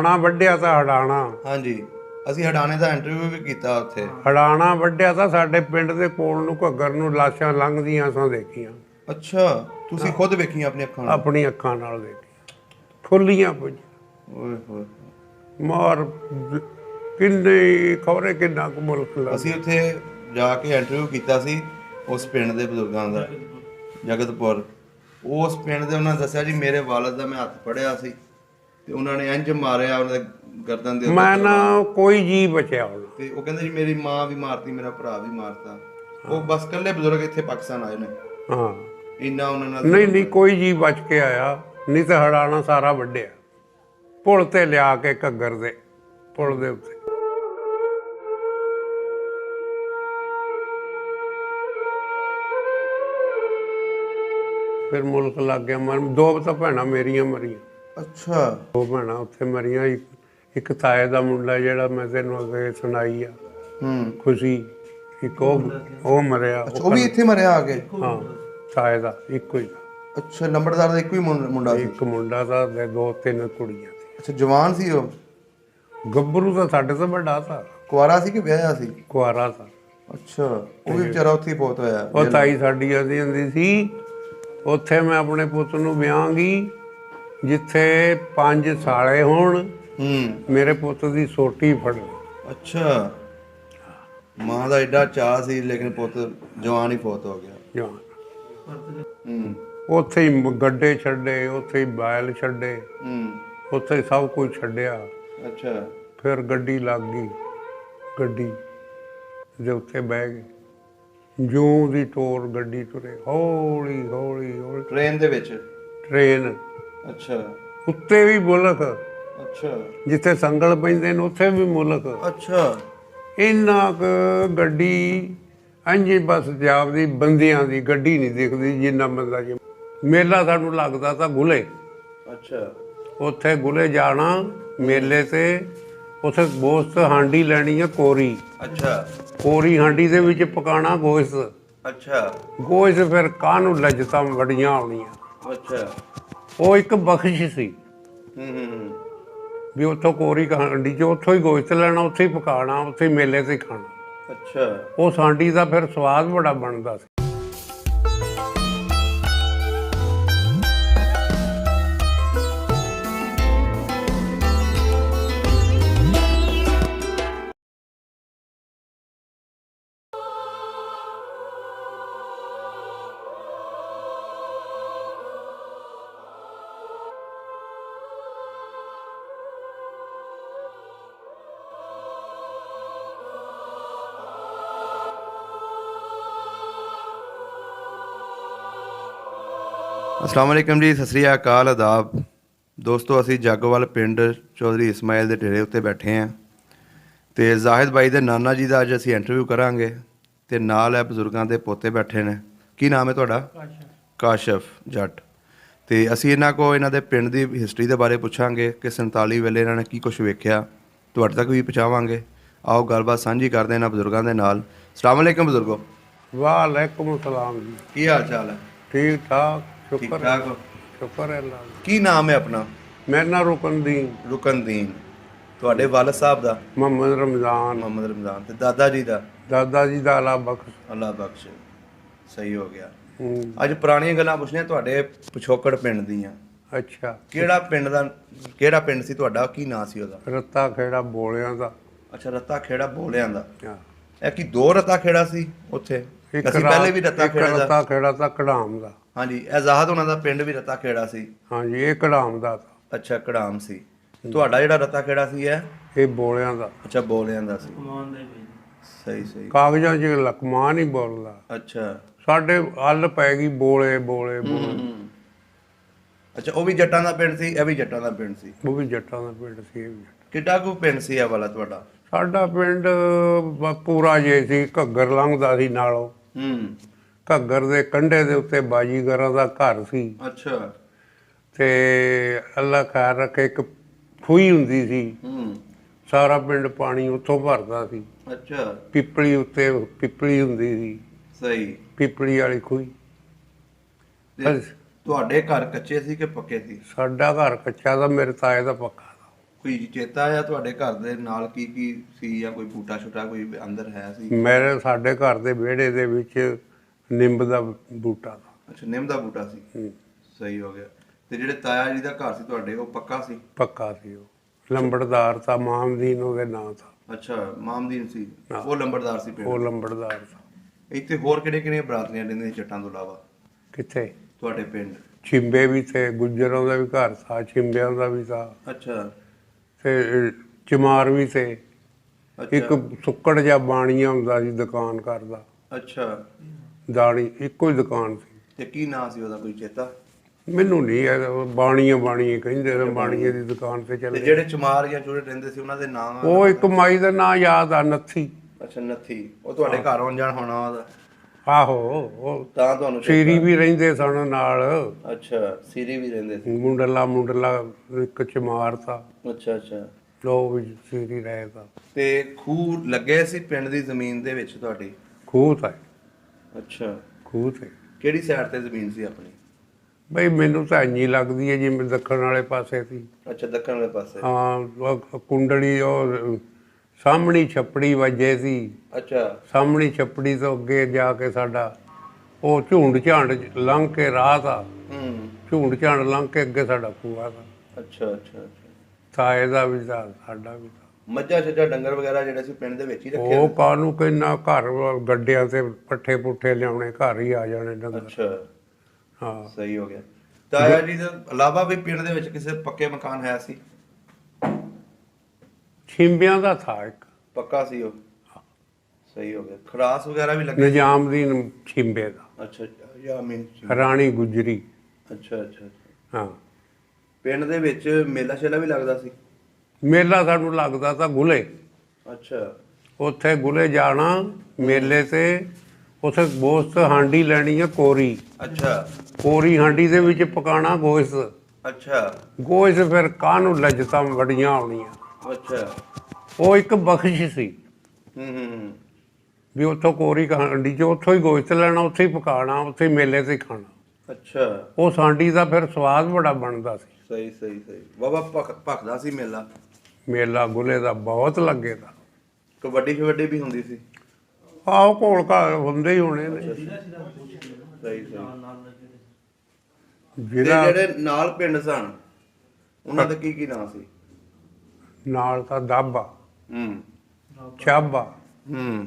ਹੜਾਣਾ ਵੱਢਿਆ ਤਾਂ ਹੜਾਣਾ। ਹਾਂਜੀ, ਅਸੀਂ ਹਡਾਣੇ ਦਾ ਇੰਟਰਵਿਊ ਵੀ ਕੀਤਾ ਉੱਥੇ। ਹੜਾਣਾ ਵੱਢਿਆ ਤਾਂ ਸਾਡੇ ਪਿੰਡ ਦੇ ਕੋਲ ਨੂੰ ਘੱਗਰ ਨੂੰ ਲਾਸ਼ਾਂ ਲੰਘਦੀਆਂ ਸਾਂ ਦੇਖੀਆਂ। ਅੱਛਾ, ਤੁਸੀਂ ਖੁਦ ਵੇਖੀਆਂ ਆਪਣੀ ਅੱਖਾਂ ਨਾਲ? ਆਪਣੀ ਅੱਖਾਂ ਨਾਲ ਦੇਖੀਆਂ, ਫੁੱਲੀਆਂ ਪਈਆਂ। ਓਏ ਹੋਏ। ਮਾਰ ਕਿੰਨੇ ਖਬਰੇ ਕਿੰਨਾ ਕੁ ਮੁਲਕ ਲੱਗ। ਅਸੀਂ ਉੱਥੇ ਜਾ ਕੇ ਇੰਟਰਵਿਊ ਕੀਤਾ ਸੀ ਉਸ ਪਿੰਡ ਦੇ ਬਜ਼ੁਰਗਾਂ ਦਾ, ਜਗਤਪੁਰ। ਉਸ ਪਿੰਡ ਦੇ ਉਹਨਾਂ ਦੱਸਿਆ ਜੀ ਮੇਰੇ ਵਾਲਦ ਦਾ ਮੈਂ ਹੱਥ ਫੜਿਆ ਸੀ ਤੇ ਉਹਨਾਂ ਨੇ ਇੰਜ ਮਾਰਿਆ ਉਹਨਾਂ ਦੇ ਗਰਦਨ ਦੇ ਉੱਤੇ। ਮੈਂ ਨਾ ਕੋਈ ਜੀ ਬਚਿਆ ਹੁਣ। ਤੇ ਉਹ ਕਹਿੰਦੇ ਜੀ ਮੇਰੀ ਮਾਂ ਵੀ ਮਾਰਤੀ, ਮੇਰਾ ਭਰਾ ਵੀ ਮਾਰਤਾ। ਉਹ ਬਸ ਇਕੱਲੇ ਬਜ਼ੁਰਗ ਇੱਥੇ ਪਾਕਿਸਤਾਨ ਆਏ ਨੇ। ਹਾਂ, ਇੰਨਾ ਉਹਨਾਂ ਨਾਲ ਨਹੀਂ ਕੋਈ ਜੀ ਬਚ ਕੇ ਆਇਆ, ਨਹੀਂ ਤਾਂ ਹੜਾਣਾ ਸਾਰਾ ਵੱਢਿਆ। ਪੁਲ ਤੇ ਲਿਆ ਕੇ ਘੱਗਰ ਦੇ ਪੁਲ ਦੇ ਉੱਤੇ। ਫਿਰ ਮੁਲਕ ਲੱਗ ਗਿਆ ਮਰ। ਦੋ ਤਾਂ ਭੈਣਾਂ ਮੇਰੀਆਂ ਮਰੀਆਂ। ਅੱਛਾ, ਦੋ ਭੈਣਾਂ ਉੱਥੇ ਮਰੀਆਂ। ਇੱਕ ਤਾਏ ਦਾ ਮੁੰਡਾ ਜਿਹੜਾ ਮੈਂ ਤੈਨੂੰ ਅੱਗੇ ਸੁਣਾਈ ਆ, ਖੁਸ਼ੀ, ਇੱਕ ਉਹ ਮਰਿਆ। ਉਹ ਵੀ ਇੱਥੇ ਮਰਿਆ ਆ ਕੇ? ਹਾਂ, ਤਾਏ ਦਾ ਇੱਕੋ ਹੀ। ਅੱਛਾ, ਨੰਬਰਦਾਰ ਦਾ ਇੱਕੋ ਹੀ ਮੁੰਡਾ ਸੀ? ਇੱਕ ਮੁੰਡਾ ਤਾਂ ਤੇ ਦੋ ਤਿੰਨ ਕੁੜੀਆਂ ਸੀ। ਅੱਛਾ, ਜਵਾਨ ਸੀ ਉਹ? ਗੱਭਰੂ ਤਾਂ ਸਾਡੇ ਤੋਂ ਵੱਡਾ ਤਾਂ। ਕੁਆਰਾ ਸੀ ਕਿ ਵਿਆਹਿਆ ਸੀ? ਕੁਆਰਾ ਤਾਂ। ਅੱਛਾ, ਉਹ ਵੀ ਵਿਚਾਰਾ ਉੱਥੇ ਹੀ ਬਹੁਤ ਹੋਇਆ। ਉਹ ਤਾਈ ਸਾਡੀ ਆਦੀ ਹੁੰਦੀ ਸੀ, ਉੱਥੇ ਮੈਂ ਆਪਣੇ ਪੁੱਤ ਨੂੰ ਵਿਆਹਾਂਗੀ ਜਿੱਥੇ 5 ਸਾਲੇ ਹੋਣ, ਮੇਰੇ ਪੁੱਤ ਦੀ ਸੋਟੀ ਫੜਨ। ਅੱਛਾ, ਮਾਂ ਦਾ ਐਡਾ ਚਾਅ ਸੀ ਲੇਕਿਨ ਪੁੱਤ ਜਵਾਨ ਹੀ ਫੌਤ ਹੋ ਗਿਆ। ਜਵਾਨ। ਉੱਥੇ ਹੀ ਗੱਡੇ ਛੱਡੇ, ਉੱਥੇ ਹੀ ਬੈਲ ਛੱਡੇ, ਉੱਥੇ ਹੀ ਸਭ ਕੁਝ ਛੱਡਿਆ। ਅੱਛਾ, ਫਿਰ ਗੱਡੀ ਲੱਗ ਗਈ। ਗੱਡੀ ਦੇ ਉੱਤੇ ਬਹਿ ਗਏ। ਜੂੰ ਦੀ ਟੋਰ ਗੱਡੀ ਤੁਰੇ ਹੌਲੀ ਹੌਲੀ ਹੌਲੀ। ਟ੍ਰੇਨ ਦੇ ਵਿੱਚ? ਟ੍ਰੇਨ। ਅੱਛਾ, ਉੱਤੇ ਵੀ ਮੁਲਕ। ਅੱਛਾ, ਜਿੱਥੇ ਸੰਗਲ ਪੈਂਦੇ ਨੇ ਉੱਥੇ ਵੀ ਮੁਲਕ। ਅੱਛਾ, ਇੰਨਾ ਕੁ ਗੱਡੀ ਇੰਝ ਬਸ ਜਾਪਦੀ ਬੰਦਿਆਂ ਦੀ ਗੱਡੀ ਨਹੀਂ ਦਿਖਦੀ ਜਿੰਨਾ ਬੰਦਾ ਜੀ। ਮੇਲਾ ਸਾਨੂੰ ਲੱਗਦਾ ਤਾਂ ਗੁਲੇ। ਅੱਛਾ, ਉੱਥੇ ਗੁਲੇ ਜਾਣਾ ਮੇਲੇ ਤੇ, ਉੱਥੇ ਗੋਸ਼ਤ ਹਾਂਡੀ ਲੈਣੀ ਆ ਕੋਰੀ। ਅੱਛਾ, ਕੋਰੀ ਹਾਂਡੀ ਦੇ ਵਿੱਚ ਪਕਾਣਾ ਗੋਸ਼ਤ। ਅੱਛਾ, ਗੋਸ਼ਤ ਫਿਰ ਕਾਹਨੂੰ ਲੱਜਤਾਂ ਵੱਡੀਆਂ ਆਉਣੀਆਂ। ਅੱਛਾ, ਉਹ ਇੱਕ ਬਖਸ਼ਿਸ਼ ਸੀ ਵੀ ਉੱਥੋਂ ਕੋਰੀ ਹਾਂਡੀ 'ਚ ਉੱਥੋਂ ਹੀ ਗੋਸ਼ਤ ਲੈਣਾ, ਉੱਥੇ ਹੀ ਪਕਾਣਾ, ਉੱਥੇ ਹੀ ਮੇਲੇ ਤੇ ਖਾਣਾ। ਅੱਛਾ, ਉਹ ਹਾਂਡੀ ਦਾ ਫਿਰ ਸਵਾਦ ਬੜਾ ਬਣਦਾ ਸੀ। अस्सलाम वालेकुम जी, सत श्री अकाल, आदाब ਦੋਸਤੋ। ਅਸੀਂ ਜਾਗੋਵਾਲ ਪਿੰਡ ਚੌਧਰੀ ਇਸਮਾਇਲ ਦੇ ਡੇਰੇ ਉੱਤੇ ਬੈਠੇ ਹਾਂ ਤੇ ਜ਼ਾਹਿਦ ਬਾਈ ਦੇ ਨਾਨਾ ਜੀ ਦਾ ਅੱਜ ਅਸੀਂ ਇੰਟਰਵਿਊ ਕਰਾਂਗੇ ਤੇ ਨਾਲ ਹੈ ਬਜ਼ੁਰਗਾਂ ਦੇ ਪੋਤੇ ਬੈਠੇ ਨੇ। ਕੀ ਨਾਮ ਹੈ ਤੁਹਾਡਾ? ਕਾਸ਼ਫ ਜੱਟ। ਤੇ ਅਸੀਂ ਇਹਨਾਂ ਕੋਲ ਇਹਨਾਂ ਦੇ ਪਿੰਡ ਦੀ ਹਿਸਟਰੀ ਦੇ ਬਾਰੇ ਪੁੱਛਾਂਗੇ ਕਿ 47 ਵੇਲੇ ਇਹਨਾਂ ਨੇ ਕੀ ਕੁਝ ਵੇਖਿਆ, ਤੁਹਾਡੇ ਤੱਕ ਵੀ ਪਹੁੰਚਾਵਾਂਗੇ। ਆਓ ਗੱਲਬਾਤ ਸਾਂਝੀ ਕਰਦੇ ਇਹਨਾਂ ਬਜ਼ੁਰਗਾਂ ਦੇ ਨਾਲ। अस्सलाम वालेकुम ਬਜ਼ੁਰਗੋ। ਵਾਲੇਕੁਮ ਸਲਾਮ ਜੀ। ਕੀ ਹਾਲ ਚਾਲ ਹੈ? ਠੀਕ ਠਾਕ, ਠੀਕ ਸ਼ੁਕਰ ਠਾਕ ਹੋ? ਸ਼ੁਕਰ ਹੈ ਅੱਲਾ ਦਾ। ਕੀ ਨਾਮ ਹੈ ਆਪਣਾ? ਮੇਰਾ ਨਾਂ ਰੁਕਨਦੀਨ। ਰੁਕਨਦੀਨ। ਤੁਹਾਡੇ ਵਾਲਦ ਸਾਹਿਬ ਦਾ? ਮੁਹੰਮਦ ਰਮਜ਼ਾਨ। ਮੁਹੰਮਦ ਰਮਜ਼ਾਨ। ਤੇ ਦਾਦਾ ਜੀ ਦਾ? ਦਾਦਾ ਜੀ ਦਾ ਅੱਲਾ ਬਖਸ਼। ਅੱਲਾ ਬਖਸ਼। ਸਹੀ ਹੋ ਗਿਆ। ਅੱਜ ਪੁਰਾਣੀਆਂ ਗੱਲਾਂ ਪੁੱਛਣੀਆਂ ਤੁਹਾਡੇ ਪਿਛੋਕੜ ਪਿੰਡ ਦੀਆਂ। ਅੱਛਾ, ਕਿਹੜਾ ਪਿੰਡ ਸੀ ਤੁਹਾਡਾ? ਕੀ ਨਾਂ ਸੀ ਉਹਦਾ? ਰੱਤਾ ਖੇੜਾ ਬੋਲਿਆਂ ਦਾ। ਅੱਛਾ, ਰੱਤਾ ਖੇੜਾ ਬੋਲਿਆਂ ਦਾ। ਹਾਂ। ਇਹ ਕੀ ਦੋ ਰੱਤਾ ਖੇੜਾ ਸੀ ਉੱਥੇ? ਅਸੀਂ ਪਹਿਲੇ ਵੀ ਰੱਤਾ ਖੇੜਾ ਦਾ। ਰੱਤਾ ਖੇੜਾ ਤਾਂ ਕੜਾਮ ਦਾ। ਹਾਂਜੀ, ਆਜ਼ਾਦ ਉਹਨਾਂ ਦਾ ਪਿੰਡ ਵੀ ਰੱਤਾ ਖੇੜਾ ਸੀ। ਹਾਂਜੀ, ਇਹ ਕੜਾਮ ਦਾ ਤਾਂ। ਅੱਛਾ, ਕੜਾਮ ਸੀ। ਤੁਹਾਡਾ ਜਿਹੜਾ ਰੱਤਾ ਖੇੜਾ ਸੀ ਇਹ ਬੋਲਿਆਂ ਦਾ। ਅੱਛਾ, ਬੋਲਿਆਂ ਦਾ ਸੀ। ਸਹੀ ਸਹੀ। ਕਾਗਜ਼ਾਂ 'ਚ ਲਕਮਾਨ ਹੀ ਬੋਲਦਾ। ਅੱਛਾ, ਸਾਡੇ ਹੱਲ ਪੈ ਗਈ ਬੋਲੇ ਬੋਲੇ ਬੋਲੇ। ਅੱਛਾ, ਉਹ ਵੀ ਜੱਟਾਂ ਦਾ ਪਿੰਡ ਸੀ, ਇਹ ਵੀ ਜੱਟਾਂ ਦਾ ਪਿੰਡ ਸੀ? ਉਹ ਵੀ ਜੱਟਾਂ ਦਾ ਪਿੰਡ ਸੀ, ਇਹ ਵੀ ਜੱਟਾਂ। ਕਿੱਡਾ ਕੁ ਪਿੰਡ ਸੀ ਇਹ ਵਾਲਾ ਤੁਹਾਡਾ? ਸਾਡਾ ਪਿੰਡ ਪੂਰਾ ਜੇ ਸੀ, ਘੱਗਰ ਲੰਘਦਾ ਸੀ ਨਾਲੋਂ। ਘੱਗਰ ਦੇ ਕੰਢੇ ਦੇ ਉੱਤੇ ਬਾਜੀਗਰਾਂ ਦਾ ਘਰ ਸੀ। ਅੱਛਾ। ਤੇ ਅੱਲਾ ਖੈਰ ਰੱਖੇ, ਇੱਕ ਖੂਹੀ ਹੁੰਦੀ ਸੀ। ਸਾਰਾ ਪਿੰਡ ਪਾਣੀ ਉੱਥੋਂ ਭਰਦਾ ਸੀ। ਅੱਛਾ। ਪਿੱਪਲੀ ਉੱਤੇ ਪਿੱਪਲੀ ਹੁੰਦੀ ਸੀ। ਸਹੀ। ਪਿੱਪਲੀ ਵਾਲੀ ਖੂਹੀ। ਤੁਹਾਡੇ ਘਰ ਕੱਚੇ ਸੀ ਕਿ ਪੱਕੇ ਸੀ? ਸਾਡਾ ਘਰ ਕੱਚਾ ਦਾ, ਮੇਰੇ ਤਾਏ ਦਾ ਪੱਕਾ ਦਾ। ਕੋਈ ਚੇਤਾ ਆ ਤੁਹਾਡੇ ਘਰ ਦੇ ਨਾਲ ਕੀ ਕੀ ਸੀ, ਜਾਂ ਕੋਈ ਬੂਟਾ ਛੋਟਾ ਕੋਈ ਅੰਦਰ ਹੈ ਸੀ? ਸਾਡੇ ਘਰ ਦੇ ਵਿਹੜੇ ਦੇ ਵਿੱਚ ਨਿੰਬ ਦਾ ਬੂਟਾ ਦਾ। ਅੱਛਾ, ਨਿੰਮ ਦਾ ਬੂਟਾ ਸੀ। ਹੂੰ, ਸਹੀ ਹੋ ਗਿਆ। ਤੇ ਜਿਹੜੇ ਤਾਇਆ ਜੀ ਦਾ ਘਰ ਸੀ ਤੁਹਾਡੇ, ਉਹ ਪੱਕਾ ਸੀ? ਪੱਕਾ ਸੀ। ਉਹ ਲੰਬੜਦਾਰ ਤਾਂ ਮਾਮਦੀਨ ਉਹਦੇ ਨਾਂ ਦਾ। ਅੱਛਾ, ਮਾਮਦੀਨ ਸੀ। ਹਾਂ। ਉਹ ਲੰਬੜਦਾਰ ਸੀ ਉਹ ਪਿੰਡ। ਲੰਬੜਦਾਰ ਸੀ। ਇੱਥੇ ਹੋਰ ਕਿਹੜੇ ਕਿਹੜੇ ਬਰਾਦਰੀਆਂ ਰਹਿੰਦੀਆਂ ਜੱਟਾਂ ਤੋਂ ਇਲਾਵਾ ਕਿੱਥੇ? ਤੁਹਾਡੇ ਪਿੰਡ? ਛਿੰਬੇ ਵੀ ਥੇ, ਗੁੱਜਰਾਂ ਦਾ ਵੀ ਘਰ ਸੀ, ਛਿੰਬਿਆਂ ਦਾ ਵੀ ਸੀ, ਅੱਛਾ ਤੇ ਚਮਾਰ ਵੀ ਥੇ। ਇੱਕ ਅੱਛਾ ਸੁੱਕੜ ਜਿਹਾ ਬਾਣੀਆ ਹੁੰਦਾ ਸੀ, ਦੁਕਾਨ ਕਰਦਾ, ਅੱਛਾ। ਦਾੜੀ ਇੱਕੋ ਹੀ ਦੁਕਾਨ ਸੀ। ਤੇ ਕੀ ਨਾਂ ਸੀ ਉਹਦਾ, ਕੋਈ ਚੇਤਾ? ਮੈਨੂੰ ਨਹੀਂ ਬਾਣੀਏ ਕਹਿੰਦੇ ਨੇ, ਬਾਣੀਏ ਦੀ ਦੁਕਾਨ ਤੇ ਤੇ ਚੱਲੇ। ਜਿਹੜੇ ਚਮਾਰ ਜਾਂ ਚੂੜੇ ਰਹਿੰਦੇ ਸੀ ਉਹਨਾਂ ਦੇ ਨਾਂ? ਉਹ ਇੱਕ ਮਾਈ ਦਾ ਨਾਂ ਯਾਦ ਆ, ਨੱਥੀ। ਅੱਛਾ, ਨੱਥੀ। ਉਹ ਤੁਹਾਡੇ ਘਰ ਆਉਣ ਜਾਣ ਹੋਣਾ ਉਹਦਾ? ਆਹੋ, ਉਹ ਤਾਂ ਤੁਹਾਨੂੰ ਸੀਰੀ ਵੀ ਰਹਿੰਦੇ ਸਨ ਨਾਲ। ਅੱਛਾ, ਸੀਰੀ ਵੀ ਰਹਿੰਦੇ ਸੀ। ਮੁੰਡਲਾ ਇੱਕ ਚਮਾਰ ਤਾ, ਅੱਛਾ ਅੱਛਾ। ਲੋ ਵੀ ਸੀਰੀ ਰਹੇਗਾ। ਤੇ ਖੂਹ ਲੱਗੇ ਸੀ ਪਿੰਡ ਦੀ ਜ਼ਮੀਨ ਦੇ ਵਿੱਚ ਤੁਹਾਡੀ? ਖੂਹ ਤਾਂ ਅੱਛਾ। ਖੂਹ ਤੇ ਕਿਹੜੀ ਸਾਈਡ ਤੇ ਜ਼ਮੀਨ ਸੀ ਆਪਣੀ? ਬਈ ਮੈਨੂੰ ਤਾਂ ਇੰਨੀ ਲੱਗਦੀ ਹੈ ਜਿਵੇਂ ਦੱਖਣ ਵਾਲੇ ਪਾਸੇ ਸੀ। ਅੱਛਾ, ਦੱਖਣ ਵਾਲੇ ਪਾਸੇ। ਹਾਂ, ਉਹ ਕੁੰਡਲੀ, ਉਹ ਸਾਹਮਣੀ ਛੱਪੜੀ ਵੱਜੇ ਸੀ। ਅੱਛਾ ਸਾਹਮਣੀ ਛੱਪੜੀ ਤੋਂ ਅੱਗੇ ਜਾ ਕੇ ਸਾਡਾ ਉਹ ਝੂੰਡ ਝਾਂਡ ਲੰਘ ਕੇ ਰਾਹ ਤਾ। ਹੂੰ। ਝੂੰਡ ਝਾਂਡ ਲੰਘ ਕੇ ਅੱਗੇ ਸਾਡਾ ਖੂਹਾ ਤਾ। ਅੱਛਾ ਅੱਛਾ ਅੱਛਾ। ਸਾਏ ਦਾ ਵੀ ਤਾ, ਸਾਡਾ ਵੀ ਤਾ। ਮੱਝਾਂ ਛੱਜਾਂ ਡੰਗਰ ਵਗੈਰਾ ਜਿਹੜੇ ਸੀ ਪਿੰਡ ਦੇ ਵਿੱਚ ਹੀ ਰੱਖੇ ਉਹ ਹੋਏ? ਕਾਹਨੂੰ ਕਿੰਨਾ ਘਰ ਗੱਡਿਆਂ ਤੇ ਪੱਠੇ ਪੁੱਠੇ ਲਿਆਉਣੇ, ਘਰ ਹੀ ਆ ਜਾਣੇ ਡੰਗਰ। ਅੱਛਾ, ਹਾਂ, ਸਹੀ ਹੋ ਗਿਆ। ਤਾਇਆ ਜੀ ਦੇ ਇਲਾਵਾ ਵੀ ਪਿੰਡ ਦੇ ਵਿੱਚ ਕਿਸੇ ਪੱਕੇ ਮਕਾਨ ਹੈ ਸੀ? ਛਿੰਬਿਆਂ ਦਾ ਥਾ ਇੱਕ, ਪੱਕਾ ਸੀ ਉਹ? ਸਹੀ ਹੋ ਗਿਆ। ਖਰਾਸ ਵਗੈਰਾ ਵੀ ਲੱਗੇ? ਨਿਜ਼ਾਮਦੀਨ ਛਿੰਬੇ ਦਾ, ਅੱਛਾ, ਯਾਮੀਨ। ਰਾਣੀ ਗੁਜਰੀ। ਅੱਛਾ ਅੱਛਾ। ਹਾਂ, ਪਿੰਡ ਦੇ ਵਿੱਚ ਮੇਲਾ ਸ਼ੇਲਾ ਵੀ ਲੱਗਦਾ ਸੀ? ਮੇਲਾ ਸਾਨੂੰ ਲੱਗਦਾ ਤਾਂ ਗੁਲੇ। ਅੱਛਾ ਉੱਥੇ ਗੁਲੇ ਜਾਣਾ ਮੇਲੇ ਤੇ, ਉੱਥੇ ਗੋਸ਼ਤ ਹਾਂਡੀ ਲੈਣੀ ਹੈ ਕੋਰੀ। ਅੱਛਾ ਕੋਰੀ ਹਾਂਡੀ ਦੇ ਵਿੱਚ ਪਕਾਣਾ ਗੋਸ਼ਤ। ਅੱਛਾ ਗੋਸ਼ਤ ਫਿਰ ਕਾਹਨੂੰ ਲੱਜਤਾਂ ਵੱਡੀਆਂ ਆਉਣੀਆਂ। ਅੱਛਾ। ਉਹ ਇੱਕ ਬਖਸ਼ਿਸ਼ ਸੀ ਹੂੰ। ਵੀ ਉੱਥੋਂ ਕੋਰੀ ਹਾਂਡੀ 'ਚ ਉੱਥੋਂ ਹੀ ਗੋਸ਼ਤ ਲੈਣਾ, ਉੱਥੇ ਹੀ ਪਕਾਣਾ, ਉੱਥੇ ਹੀ ਮੇਲੇ ਤੇ ਖਾਣਾ। ਅੱਛਾ। ਉਹ ਹਾਂਡੀ ਦਾ ਫਿਰ ਸਵਾਦ ਬੜਾ ਬਣਦਾ ਸੀ। ਸਹੀ ਸਹੀ ਸਹੀ। ਬਾਬਾ ਭਖਦਾ ਸੀ ਮੇਲਾ? ਮੇਲਾ ਗੁਲੇ ਦਾ ਬਹੁਤ ਲੱਗੇ ਦਾ। ਕਬੱਡੀ ਸ਼ਬੱਡੀ ਵੀ ਹੁੰਦੀ ਸੀ? ਆਹੋ, ਘੋਲ ਘਾਲ ਹੁੰਦੇ ਹੀ ਹੋਣੇ ਨੇ। ਸਹੀ ਸਹੀ। ਤੇ ਜਿਹੜਾ ਜਿਹੜੇ ਨਾਲ ਪਿੰਡ ਸਨ ਉਹਨਾਂ ਦਾ ਕੀ ਕੀ ਨਾਂ ਸੀ? ਨਾਲ ਤਾਂ ਦਾਬਾ, ਹੂੰ ਚਾਬਾ, ਹੂੰ।